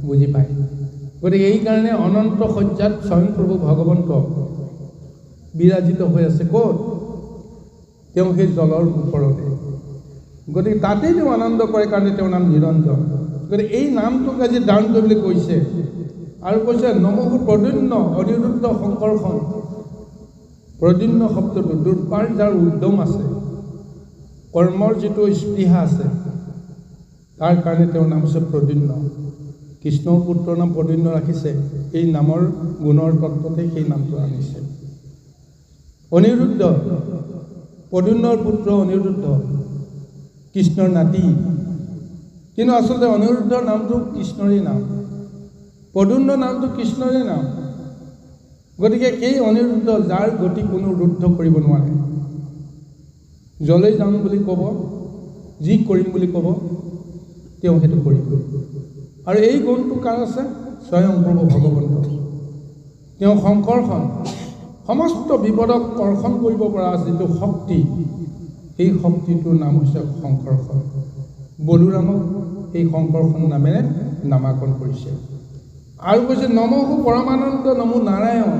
বুজি পায়। গতিকে এইকাৰণে অনন্ত সজ্জাত স্বয়ং প্ৰভু ভগৱন্ত বিৰাজিত হৈ আছে। ক'ত? তেওঁ সেই জলৰ ওপৰতে। গতিকে তাতেই তেওঁ আনন্দ কৰে কাৰণে তেওঁৰ নাম নিৰঞ্জন। গতিকে এই নামটোক আজি দান কৰিবলৈ কৈছে আৰু কৈছে নমঃ প্ৰদ্যুন্ন অনিৰুদ্ধ শংকৰখন। প্ৰদ্যুন্ন শব্দটো দুৰ্বাৰ যাৰ উদ্যম আছে, কৰ্মৰ যিটো স্পৃহা আছে, তাৰ কাৰণে তেওঁৰ নাম হৈছে প্ৰদ্যুন্ন। কৃষ্ণৰ পুত্ৰৰ নাম প্ৰদ্যুন্ন ৰাখিছে, এই নামৰ গুণৰ তত্ত্বতে সেই নামটো আনিছে। অনিৰুদ্ধ, প্ৰদ্যুন্নৰ পুত্ৰ অনিৰুদ্ধ, কৃষ্ণৰ নাতি। কিন্তু আচলতে অনিৰুদ্ধৰ নামটো কৃষ্ণৰেই নাম, প্ৰদ্যুন্ন নামটো কৃষ্ণৰেই নাম। গতিকে এই অনিৰুদ্ধ যাৰ গতি কোনো ৰুদ্ধ কৰিব নোৱাৰে। যলৈ যাম বুলি ক'ব, যি কৰিম বুলি ক'ব, তেওঁ সেইটো কৰিব। আৰু এই গুণটো কাৰ আছে? স্বয়ং প্ৰভু ভগৱন্ত। তেওঁ শংকৰখন, সমস্ত বিপদক কৰ্ষণ কৰিব পৰা যিটো শক্তি, সেই শক্তিটোৰ নাম হৈছে শংকৰখন। বলোৰামক এই শংকৰখন নামেৰে নামাকৰণ কৰিছে। আৰু কৈছে নমঃ পৰমানন্দ নমো নাৰায়ণ।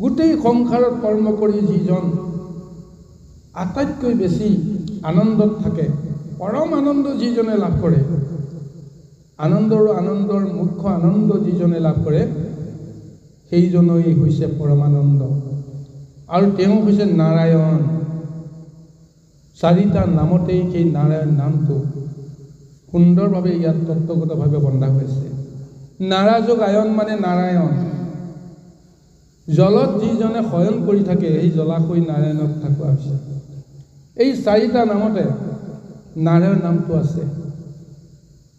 গোটেই সংসাৰত কৰ্ম কৰি যিজন আটাইতকৈ বেছি আনন্দত থাকে, পৰম আনন্দ যিজনে লাভ কৰে, আনন্দৰ মুখ্য আনন্দ যিজনে লাভ কৰে, সেইজনেই হৈছে পৰমানন্দ। আৰু তেওঁ হৈছে নাৰায়ণ। চাৰিটা নামতেই সেই নাৰায়ণ নামটো সুন্দৰভাৱে ইয়াত তত্ত্বগতভাৱে বন্ধা হৈছে। নাৰাযোগ আয়ন মানে নাৰায়ণ। জলত যিজনে শয়ন কৰি থাকে, সেই জলাশয় নাৰায়ণক থকা হৈছে। এই চাৰিটা নামতে নাৰায়ণ নামটো আছে।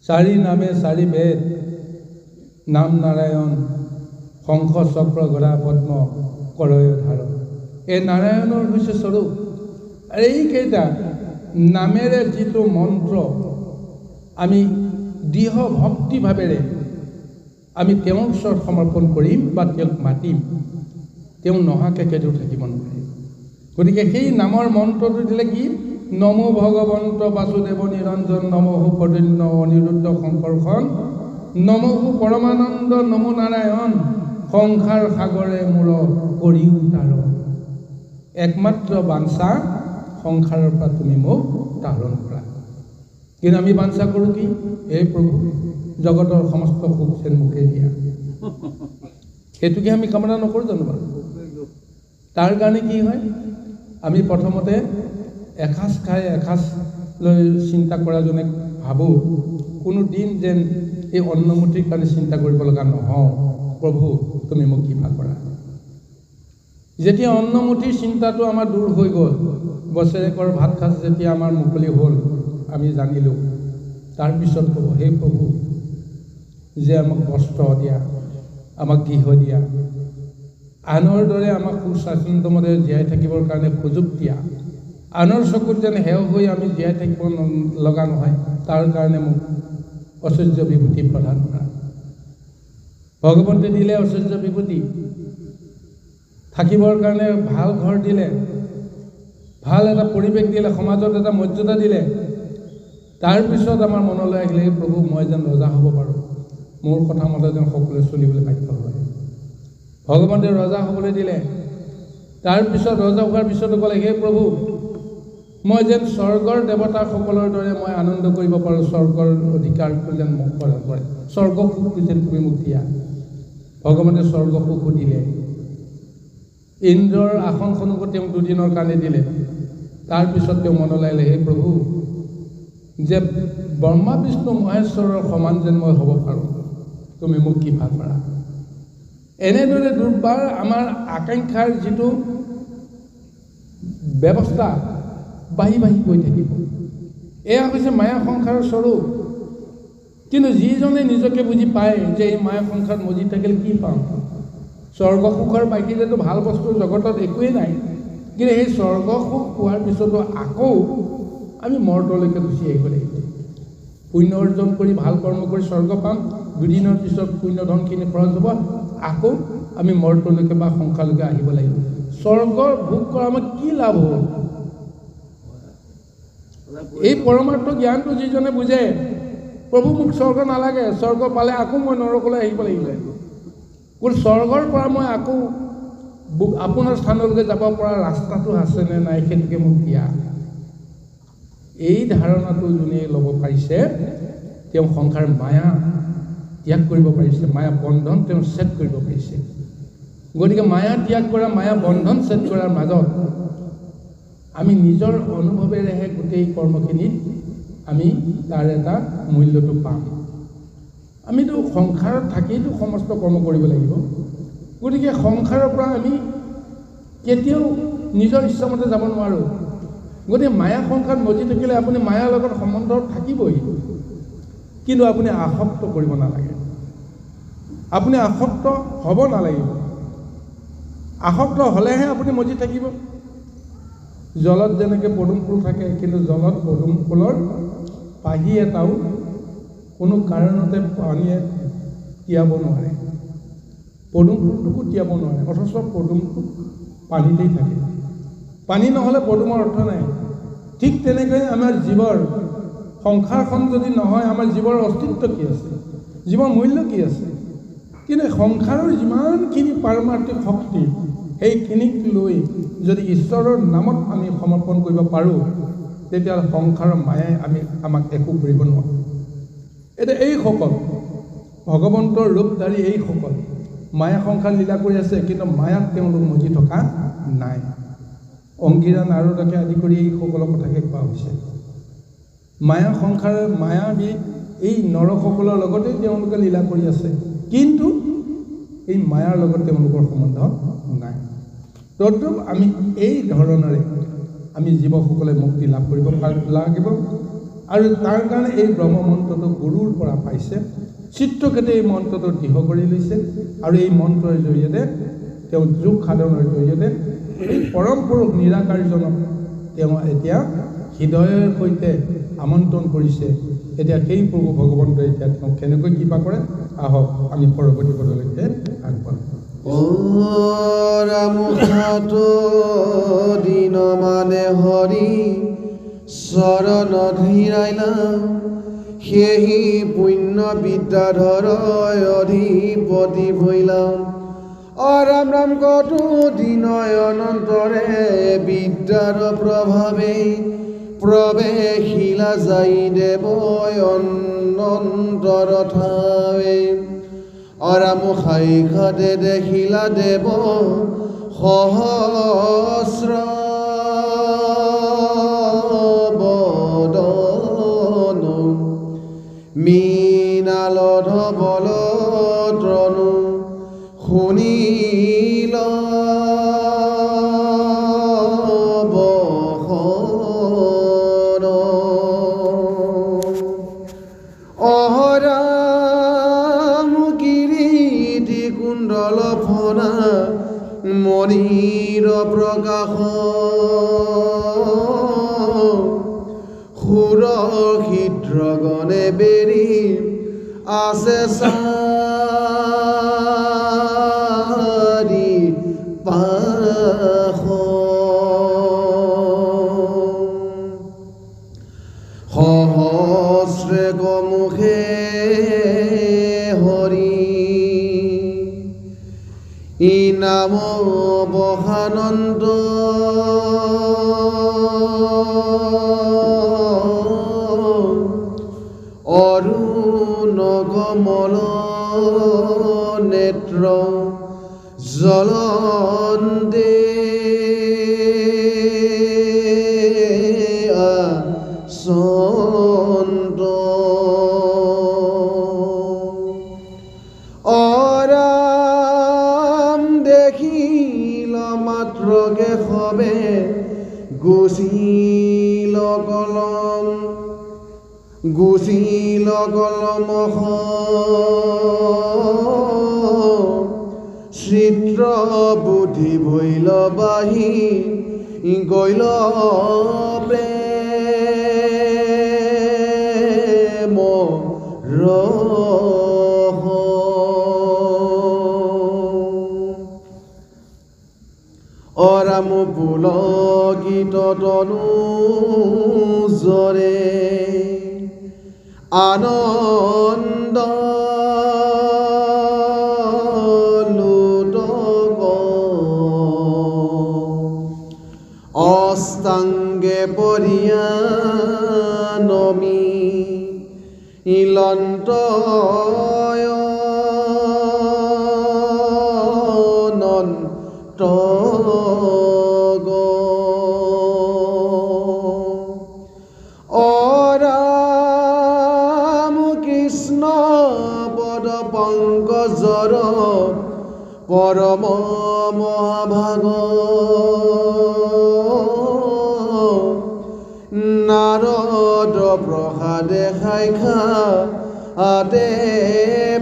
চাৰি নামে চাৰি বেদ, নাম নাৰায়ণ, শংখ চক্ৰ গদা পদ্ম কৰয় ধাৰণ। এই নাৰায়ণৰ হৈছে স্বৰূপ। আৰু এইকেইটা নামেৰে যিটো মন্ত্ৰ আমি দৃঢ় ভক্তিভাৱেৰে আমি তেওঁৰ ওচৰত সমৰ্পণ কৰিম বা তেওঁক মাতিম, তেওঁ নহাকে কেতিয়াও থাকিব নোৱাৰে। গতিকে সেই নামৰ মন্ত্ৰটো দিলে কি? নমো ভগৱন্ত বাসুদেৱ নিৰঞ্জন নমঃ প্ৰদ্যুন্ন অনিৰুদ্ধ শংকৰখন, নমঃ পৰমানন্দ নমো নাৰায়ণ, সংসাৰ সাগৰে মূৰ কৰি তাৰণ। একমাত্ৰ বাঞ্ছা সংসাৰৰ পৰা তুমি মোক তাৰণ কৰা। কিন্তু আমি বাঞ্ছা কৰোঁ কি? হে প্ৰভু, জগতৰ সমস্ত সুখ যেন মোকে দিয়া। সেইটোকে আমি কামনা নকৰোঁ জানো বাৰু? তাৰ কাৰণে কি হয়? আমি প্ৰথমতে এসাঁজ খাই এসাঁজ লৈ চিন্তা কৰাজনে ভাবোঁ কোনো দিন যেন এই অন্নমুঠিৰ কাৰণে চিন্তা কৰিব লগা নহওঁ। প্ৰভু তুমি মোক কৃপা কৰা। যেতিয়া অন্নমুঠিৰ চিন্তাটো আমাৰ দূৰ হৈ গ'ল, বছৰেকৰ ভাত সাঁজ যেতিয়া আমাৰ মুকলি হ'ল, আমি জানিলোঁ, তাৰপিছত ক'ব হে প্ৰভু, যে আমাক বস্ত্ৰ দিয়া, আমাক গৃহ দিয়া, আনৰ দৰে আমাক সুস্বাচ্ছন্দ্যমতে জীয়াই থাকিবৰ কাৰণে সুযোগ দিয়া, আনৰ চকুত যেন হেও হৈ আমি জীয়াই থাকিব লগা নহয়, তাৰ কাৰণে মোক ঐশ্বৰ্য বিভূতি প্ৰদান কৰা। ভগৱন্তে দিলে ঐশ্বৰ্য বিভূতি, থাকিবৰ কাৰণে ভাল ঘৰ দিলে, ভাল এটা পৰিৱেশ দিলে, সমাজত এটা মৰ্যাদা দিলে। তাৰপিছত আমাৰ মনলৈ আহিলে, প্ৰভু মই যেন ৰজা হ'ব পাৰোঁ, মোৰ কথা মতে যেন সকলোৱে চলিবলৈ বাধ্য হয়। ভগৱন্তে ৰজা হ'বলৈ দিলে। তাৰপিছত ৰজা হোৱাৰ পিছতো ক'লে, হে প্ৰভু মই যেন স্বৰ্গৰ দেৱতাসকলৰ দৰে মই আনন্দ কৰিব পাৰোঁ, স্বৰ্গৰ অধিকাৰটো যেন মোক প্ৰদান কৰে, স্বৰ্গ সুখটো যেন তুমি মোক দিয়া। ভগৱন্তে স্বৰ্গ সুখো দিলে। ইন্দ্ৰৰ আসনখনকো তেওঁক দুদিনৰ কাৰণে দিলে। তাৰপিছত তেওঁ মনলৈ আহিলে, হে প্ৰভু যে ব্ৰহ্মা বিষ্ণু মহেশ্বৰৰ সমান যেন মই হ'ব পাৰোঁ, তুমি মোক কৃপা কৰা। এনেদৰে দুৰ্বাৰ আমাৰ আকাংক্ষাৰ যিটো ব্যৱস্থা বাঢ়ি বাঢ়ি গৈ থাকিব। এয়া হৈছে মায়া সংসাৰৰ স্বৰূপ। কিন্তু যিজনে নিজকে বুজি পায় যে এই মায়া সংসাৰত মজি থাকিলে কি পাওঁ, স্বৰ্গ সুখৰ বাহিৰেতো ভাল বস্তু জগতত একোৱেই নাই। কিন্তু সেই স্বৰ্গ সুখ পোৱাৰ পিছতো আকৌ আমি মৰ্তলৈকে গুচি আহিব লাগিব। পুণ্য অৰ্জন কৰি ভাল কৰ্ম কৰি স্বৰ্গ পাম, দুদিনৰ পিছত পুণ্য ধনখিনি খৰচ হ'ব, আকৌ আমি মৰ্তলৈকে বা সংসাৰলৈকে আহিব লাগিব। স্বৰ্গৰ ভোগ কৰা আমাৰ কি লাভ হ'ব? এই পৰমাৰ্থ জ্ঞানটো যিজনে বুজে, প্ৰভু মোক স্বৰ্গ নালাগে, স্বৰ্গ পালে আকৌ মই নৰকলৈ আহিব লাগিব, কিন্তু স্বৰ্গৰ পৰা মই আকৌ আপোনাৰ স্থানলৈকে যাব পৰা ৰাস্তাটো আছেনে নাই সেইটোকে মোক দিয়া। এই ধাৰণাটো যোনে ল'ব পাৰিছে তেওঁ সংসাৰ মায়া ত্যাগ কৰিব পাৰিছে, মায়া বন্ধন তেওঁ ছেদ কৰিব পাৰিছে। গতিকে মায়া ত্যাগ কৰা, মায়া বন্ধন ছেদ কৰাৰ মাজত আমি নিজৰ অনুভৱেৰেহে গোটেই কৰ্মখিনিত আমি তাৰ এটা মূল্যটো পাম। আমিতো সংসাৰত থাকিতো সমস্ত কৰ্ম কৰিব লাগিব। গতিকে সংসাৰৰ পৰা আমি কেতিয়াও নিজৰ ইচ্ছামতে যাব নোৱাৰোঁ। গতিকে মায়া সংসাৰত মজি থাকিলে আপুনি মায়াৰ লগত সম্বন্ধ থাকিবই, কিন্তু আপুনি আসক্ত কৰিব নালাগে, আপুনি আসক্ত হ'ব নালাগিব। আসক্ত হ'লেহে আপুনি মজি থাকিব। জলত যেনেকৈ পদুম ফুল থাকে, কিন্তু জলত পদুম ফুলৰ পাহি এটাও কোনো কাৰণতে পানীয়ে তিয়াব নোৱাৰে, পদুম ফুলটোকো তিয়াব নোৱাৰে, অথচ পদুমটো পানীতেই থাকে। পানী নহ'লে পদুমৰ অৰ্থ নাই। ঠিক তেনেকৈ আমাৰ জীৱৰ সংসাৰখন যদি নহয়, আমাৰ জীৱৰ অস্তিত্ব কি আছে, জীৱৰ মূল্য কি আছে? কিন্তু সংসাৰৰ যিমানখিনি পাৰমাৰ্থিক শক্তি, সেইখিনিক লৈ যদি ঈশ্বৰৰ নামত আমি সমৰ্পণ কৰিব পাৰোঁ, তেতিয়াহ'লে সংসাৰৰ মায়াই আমাক একো কৰিব নোৱাৰোঁ। এতিয়া এইসকল ভগৱন্তৰ ৰূপধাৰী এইসকল মায়া সংসাৰ লীলা কৰি আছে, কিন্তু মায়াত তেওঁলোক মজি থকা নাই। অংগীৰা নাৰদকে আদি কৰি এইসকলৰ কথাকে কোৱা হৈছে। মায়া সংসাৰৰ মায়াবী এই নৰসকলৰ লগতে তেওঁলোকে লীলা কৰি আছে, কিন্তু এই মায়াৰ লগত তেওঁলোকৰ সম্বন্ধ নাই। তদ্ৰূপ আমি এই ধৰণেৰে আমি জীৱসকলে মুক্তি লাভ কৰিব লাগিব। আৰু তাৰ কাৰণে এই ব্ৰহ্ম মন্ত্ৰটো গুৰুৰ পৰা পাইছে। চিত্ৰকেতে এই মন্ত্ৰটো দৃঢ় কৰি লৈছে, আৰু এই মন্ত্ৰৰ জৰিয়তে তেওঁ যোগ সাধনৰ জৰিয়তে এই পৰম পুৰুষ নিৰাকাৰজনক তেওঁ এতিয়া হৃদয়ৰ সৈতে আমন্ত্ৰণ কৰিছে। এতিয়া সেই প্ৰভু ভগৱন্তই এতিয়া তেওঁক কেনেকৈ কৃপা কৰে, আহক আমি পৰৱৰ্তী পদলৈকে আগবাঢ়ো। দিন মানে হৰি চৰণ ধীৰাইলা, সেহি পুণ্য বিদ্যাধৰ অধিপতি ভৈলা। ৰাম ৰাম কতো দিনয় অনন্তৰে বিদ্যাৰ প্ৰভাৱে প্ৰৱেশিলা যাই দেৱ অনন্তৰ ঠাৱে। ৰাম সাক্ষাতে দেখিলা দেৱ সহস্ৰ বদন, মীনালধ বল তনু শুনিল বসন। অহৰাম কিৰীটি কুণ্ডল ফনা, মণিৰ প্ৰকাশ সুৰ ক্ষিদ্ৰগণে বেৰি আছে চাৰি পাশ। সহস্ৰে গমুখে হৰি ই নাম বহানন্দ। অৰুণ কমল নেত্ৰ জলন্দে আচন্ত। অৰাম দেখিল মাত্ৰকে সবে গুচিল কলম, গুচিল কলম চিত্ৰ বুদ্ধি ভৈল বাহি গৈল প্ৰেম ৰস। অৰাম পুলকিত তনু জৰে আনন্দ লোটক, অষ্টাংগে পৰিয়া অন্তয় অনন্ত ৰাম কৃষ্ণ পদ পংকজৰ পৰম মহাভাগ নাৰদ প্ৰসাদে খাইখা আতে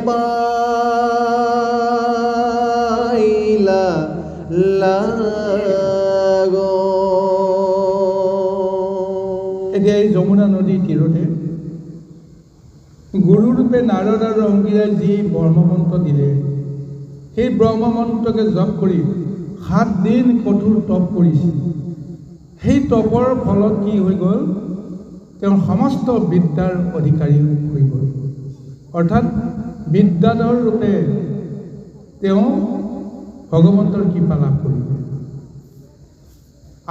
পাইলা লাগ। এতিয়া এই যমুনা নদীৰ তীৰতে গুৰুৰূপে নাৰদ আৰু অংগীৰাই যি ব্ৰহ্মমন্ত্ৰ দিলে, সেই ব্ৰহ্মমন্ত্ৰকে জপ কৰি 7 দিন কঠোৰ তপ কৰিছিল। সেই তপৰ ফলত কি হৈ গ'ল? তেওঁ সমস্ত বিদ্যাৰ অধিকাৰী হৈ গ'ল। অৰ্থাৎ বিদ্যাধৰ ৰূপে তেওঁ ভগৱন্তৰ কৃপা লাভ কৰিলে।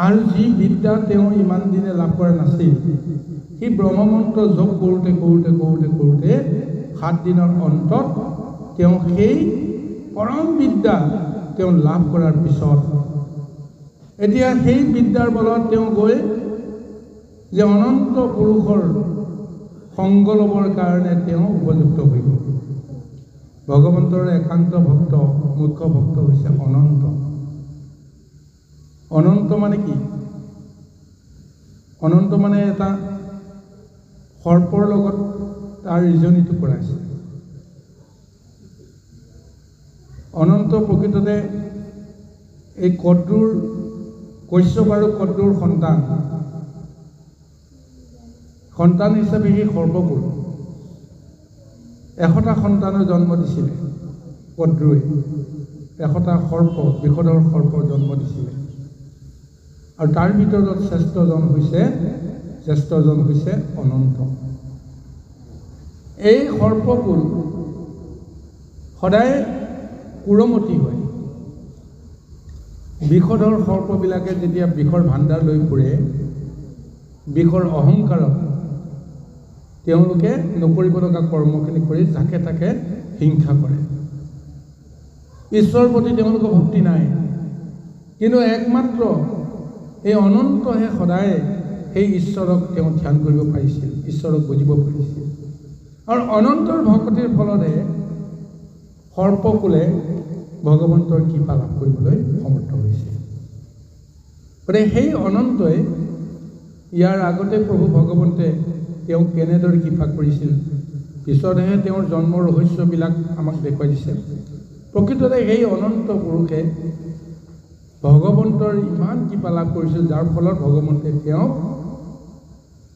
আৰু যি বিদ্যা তেওঁ ইমান দিনে লাভ কৰা নাছিল, সেই ব্ৰহ্মমন্ত্ৰ জপ কৰোঁতে কৰোঁতে কৰোঁতে কৰোঁতে 7 দিনৰ অন্তত তেওঁ সেই পৰম বিদ্যা তেওঁ লাভ কৰাৰ পিছত এতিয়া সেই বিদ্যাৰ বলত তেওঁ গৈ যে অনন্ত পুৰুষৰ সংগ ল'বৰ কাৰণে তেওঁ উপযুক্ত হৈ গ'ল। ভগৱন্তৰ একান্ত ভক্ত, মুখ্য ভক্ত হৈছে অনন্ত। অনন্ত মানে কি? অনন্ত মানে এটা সৰ্পৰ লগত তাৰ ৰিজনিটো কৰাইছে। অনন্ত প্ৰকৃততে এই কদ্ৰুৰ কশ্যপ আৰু কদ্ৰুৰ সন্তান হিচাপে সেই সৰ্পবোৰ 100টা সন্তানৰ জন্ম দিছিলে। কদ্ৰুৱে 100টা সৰ্প, বিষধৰ সৰ্পৰ জন্ম দিছিলে। আৰু তাৰ ভিতৰত শ্ৰেষ্ঠজন হৈছে অনন্ত। এই সৰ্পকুল সদায় কুৰমতি হয়। বিষধৰ সৰ্পবিলাকে যেতিয়া বিষৰ ভাণ্ডাৰ লৈ ফুৰে, বিষৰ অহংকাৰত তেওঁলোকে নকৰিব লগা কৰ্মখিনি কৰি যাকে তাকে হিংসা কৰে। ঈশ্বৰৰ প্ৰতি তেওঁলোকৰ ভক্তি নাই। কিন্তু একমাত্ৰ এই অনন্তহে সদায় সেই ঈশ্বৰক তেওঁ ধ্যান কৰিব পাৰিছিল, ঈশ্বৰক বুজিব পাৰিছিল। আৰু অনন্তৰ ভক্তিৰ ফলতহে সৰ্পকুলে ভগৱন্তৰ কৃপা লাভ কৰিবলৈ সমৰ্থ হৈছে। গতিকে সেই অনন্তই ইয়াৰ আগতে প্ৰভু ভগৱন্তে তেওঁক কেনেদৰে কৃপা কৰিছিল, পিছতহে তেওঁৰ জন্মৰ ৰহস্যবিলাক আমাক দেখুৱাই দিছে। প্ৰকৃততে সেই অনন্ত পুৰুষে ভগৱন্তৰ ইমান কৃপা লাভ কৰিছিল, যাৰ ফলত ভগৱন্তে তেওঁক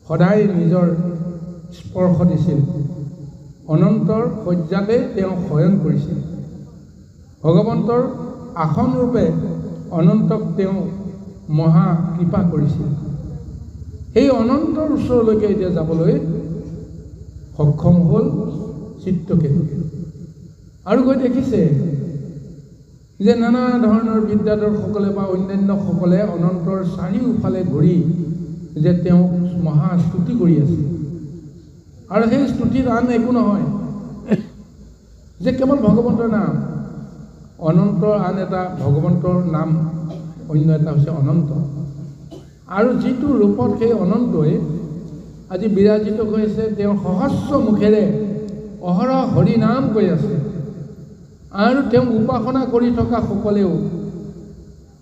সদায় নিজৰ স্পৰ্শ দিছিল। অনন্তৰ শয্যাতে তেওঁ শয়ন কৰিছিল। ভগৱন্তৰ আসন ৰূপে অনন্তক তেওঁ মহা কৃপা কৰিছিল। সেই অনন্তৰ ওচৰলৈকে এতিয়া যাবলৈ সক্ষম হ'ল চিত্ৰকেতুৱে। আৰু গৈ দেখিছে যে নানা ধৰণৰ বিদ্যাধৰসকলে বা অন্যান্যসকলে অনন্তৰ চাৰিওফালে ঘূৰি যে তেওঁক মহা স্তুতি কৰি আছে। আৰু সেই স্তুতিৰ আন একো নহয় যে কেৱল ভগৱন্তৰ নাম। অনন্তৰ আন এটা ভগৱন্তৰ নাম, অন্য এটা হৈছে অনন্ত। আৰু যিটো ৰূপত সেই অনন্তই আজি বিৰাজিত হৈ আছে, তেওঁ সহস্ৰ মুখেৰে অহৰহ হৰি নাম কৈ আছে। আৰু তেওঁক উপাসনা কৰি থকা সকলেও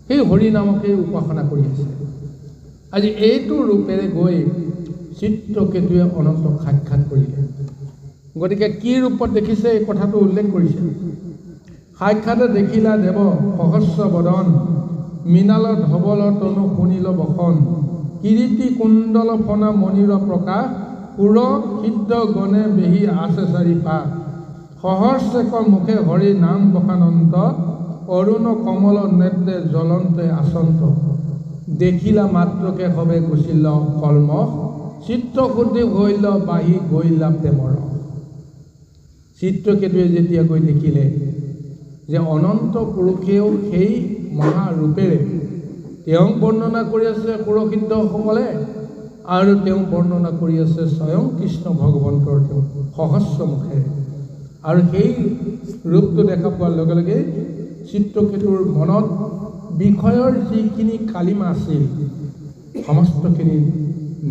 সেই হৰি নামকেই উপাসনা কৰি আছে। আজি এইটো ৰূপেৰে গৈ চিত্ৰকেতুৱে অনন্তক সাক্ষাৎ কৰিলে। গতিকে কি ৰূপত দেখিছে এই কথাটো উল্লেখ কৰিছে। সাক্ষাতে দেখিলা দেৱ সহস্ৰ বদন, মৃণাল ধবল তনু শুনিল বসন, কিৰীতি কুণ্ডল ফনা মণিৰ প্ৰকাশ, পুৰ সিদ্ধ গণে বেহি আছে চাৰি পাশ, সহস্ৰেক মুখে হৰি নাম বসানন্ত, অৰুণ কমল নেত্ৰে জ্বলন্তে আচন্ত, দেখিলা মাত্ৰকে হবে গুচিল কলম, চিত্ৰশুদ্ধি হৈল বাঢ়ি গৈলা প্ৰেমৰ। চিত্ৰকেতুৱে যেতিয়া গৈ দেখিলে যে অনন্ত পুৰুষেও সেই মহাৰূপেৰে তেওঁক বৰ্ণনা কৰি আছে সুৰসিদ্ধসকলে, আৰু তেওঁ বৰ্ণনা কৰি আছে স্বয়ং কৃষ্ণ ভগৱন্তৰ তেওঁ সহস্ৰ মুখেৰে। আৰু সেই ৰূপটো দেখা পোৱাৰ লগে লগে চিত্ৰকেতুৰ মনত বিষয়ৰ যিখিনি কালিমা আছিল সমস্তখিনি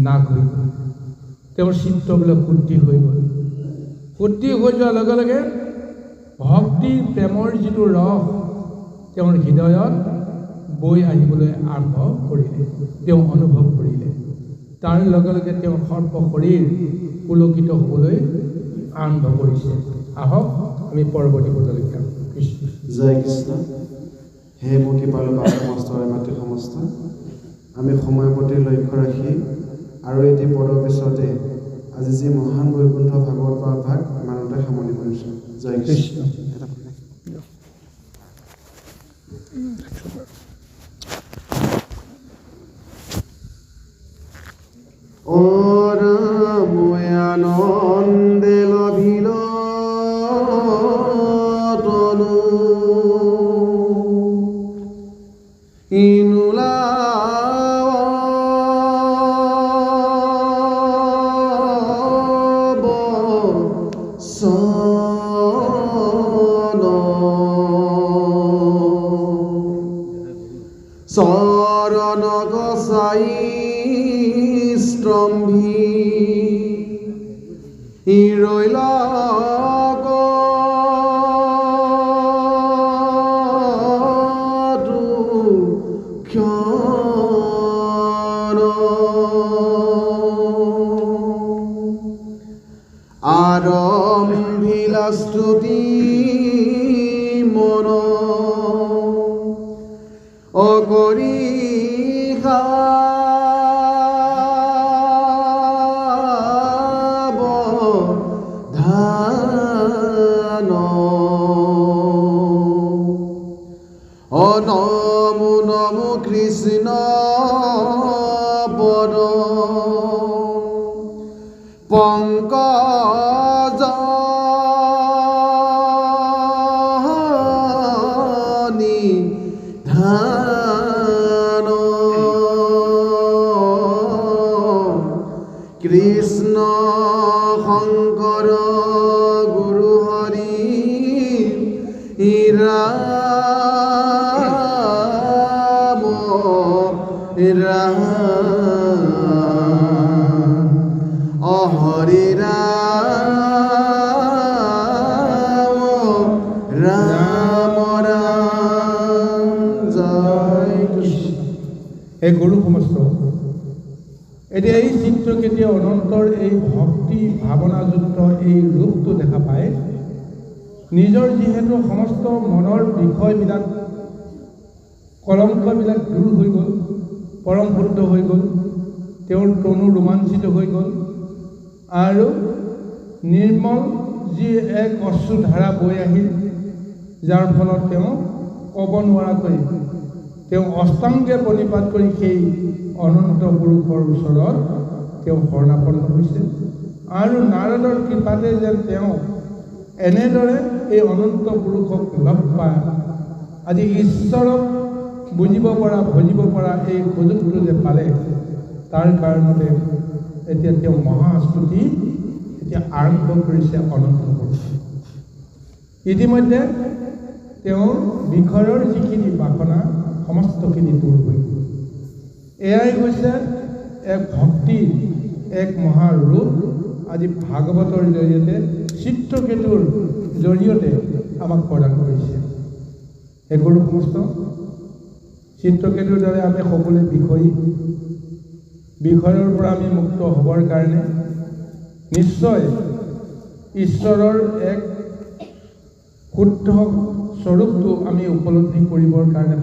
নাশ হৈ গ'ল। তেওঁৰ চিত্ৰবিলাক শুদ্ধি হৈ গ'ল। শুদ্ধি হৈ যোৱাৰ লগে লগে ভক্তিৰ প্ৰেমৰ যিটো ৰস তেওঁৰ হৃদয়ত বৈ আহিবলৈ আৰম্ভ কৰিলে, তেওঁ অনুভৱ কৰিলে। তাৰ লগে লগে তেওঁৰ সৰ্ব শৰীৰ পুলকিত হ'বলৈ আৰম্ভ কৰিছে। আহক আমি পৰৱৰ্তী পদলৈ যাম। কৃষ্ণ জয় কৃষ্ণ। হে মোৰ কৃপালু বাপ সমস্ত মাতৃ সমস্ত, আমি সময়ৰ প্ৰতি লক্ষ্য ৰাখি আৰু এটি পদৰ পিছতে আজি যি মহান বৈকুণ্ঠ ভাগৱত পাঠ ভাগ ইমানতে সামৰণি কৰিছোঁ। জয় কৃষ্ণ। আনন্দে লভিল তনু ইনুলা চৰণ গছাই স্তম্ভী ৰৈল আৰম্ভিলা স্তুতি মন অকৰি নমো নমো কৃষ্ণ পদ পংকজ নিধান কৃষ্ণ শংকৰ গুৰু হৰি ৰাম হৰি ৰাম ৰাম ৰাম। জয় কৃষ্ণ। এই গুৰু সমস্ত এতিয়া এই চিত্ৰকেতিয়া অনন্তৰ এই ভক্তি ভাৱনাযুক্ত এই ৰূপটো দেখা পায় নিজৰ যিহেতু সমস্ত মনৰ বিষয়বিলাক কলংকবিলাক দূৰ হৈ গ'ল, পৰম শুদ্ধ হৈ গ'ল, তেওঁৰ তনু ৰোমাঞ্চিত হৈ গ'ল আৰু নিৰ্মল যি এক অশ্ৰুধাৰা বৈ আহিল, যাৰ ফলত তেওঁ ক'ব নোৱাৰাকৈ তেওঁ অষ্টাংগে প্ৰণিপাত কৰি সেই অনন্ত পুৰুষৰ ওচৰত তেওঁ শৰণাপন্ন হৈছে। আৰু নাৰদৰ কৃপাতে যেন তেওঁ এনেদৰে এই অনন্ত পুৰুষক লগ পায়, আজি ঈশ্বৰক বুজিব পৰা ভজিব পৰা এই সুযোগটো যে পালে, তাৰ কাৰণতে এতিয়া তেওঁ মহাস্তুতি এতিয়া আৰম্ভ কৰিছে অনন্ত পুৰুষ। ইতিমধ্যে তেওঁৰ বিষয়ৰ যিখিনি বাসনা সমস্তখিনি দূৰ হৈ গ'ল। এয়াই হৈছে এক ভক্তিৰ এক মহাৰূপ আজি ভাগৱতৰ জৰিয়তে চিত্ৰকেতুৰ জৰিয়তে আমাক প্ৰদান কৰিছে। এই গুৰু সমস্ত চিত্ৰকেতুৰ দৰে আমি সকলোৱে বিষয়ৰ পৰা আমি মুক্ত হ'বৰ কাৰণে নিশ্চয় ঈশ্বৰৰ এক শুদ্ধ স্বৰূপটো আমি উপলব্ধি কৰিবৰ কাৰণে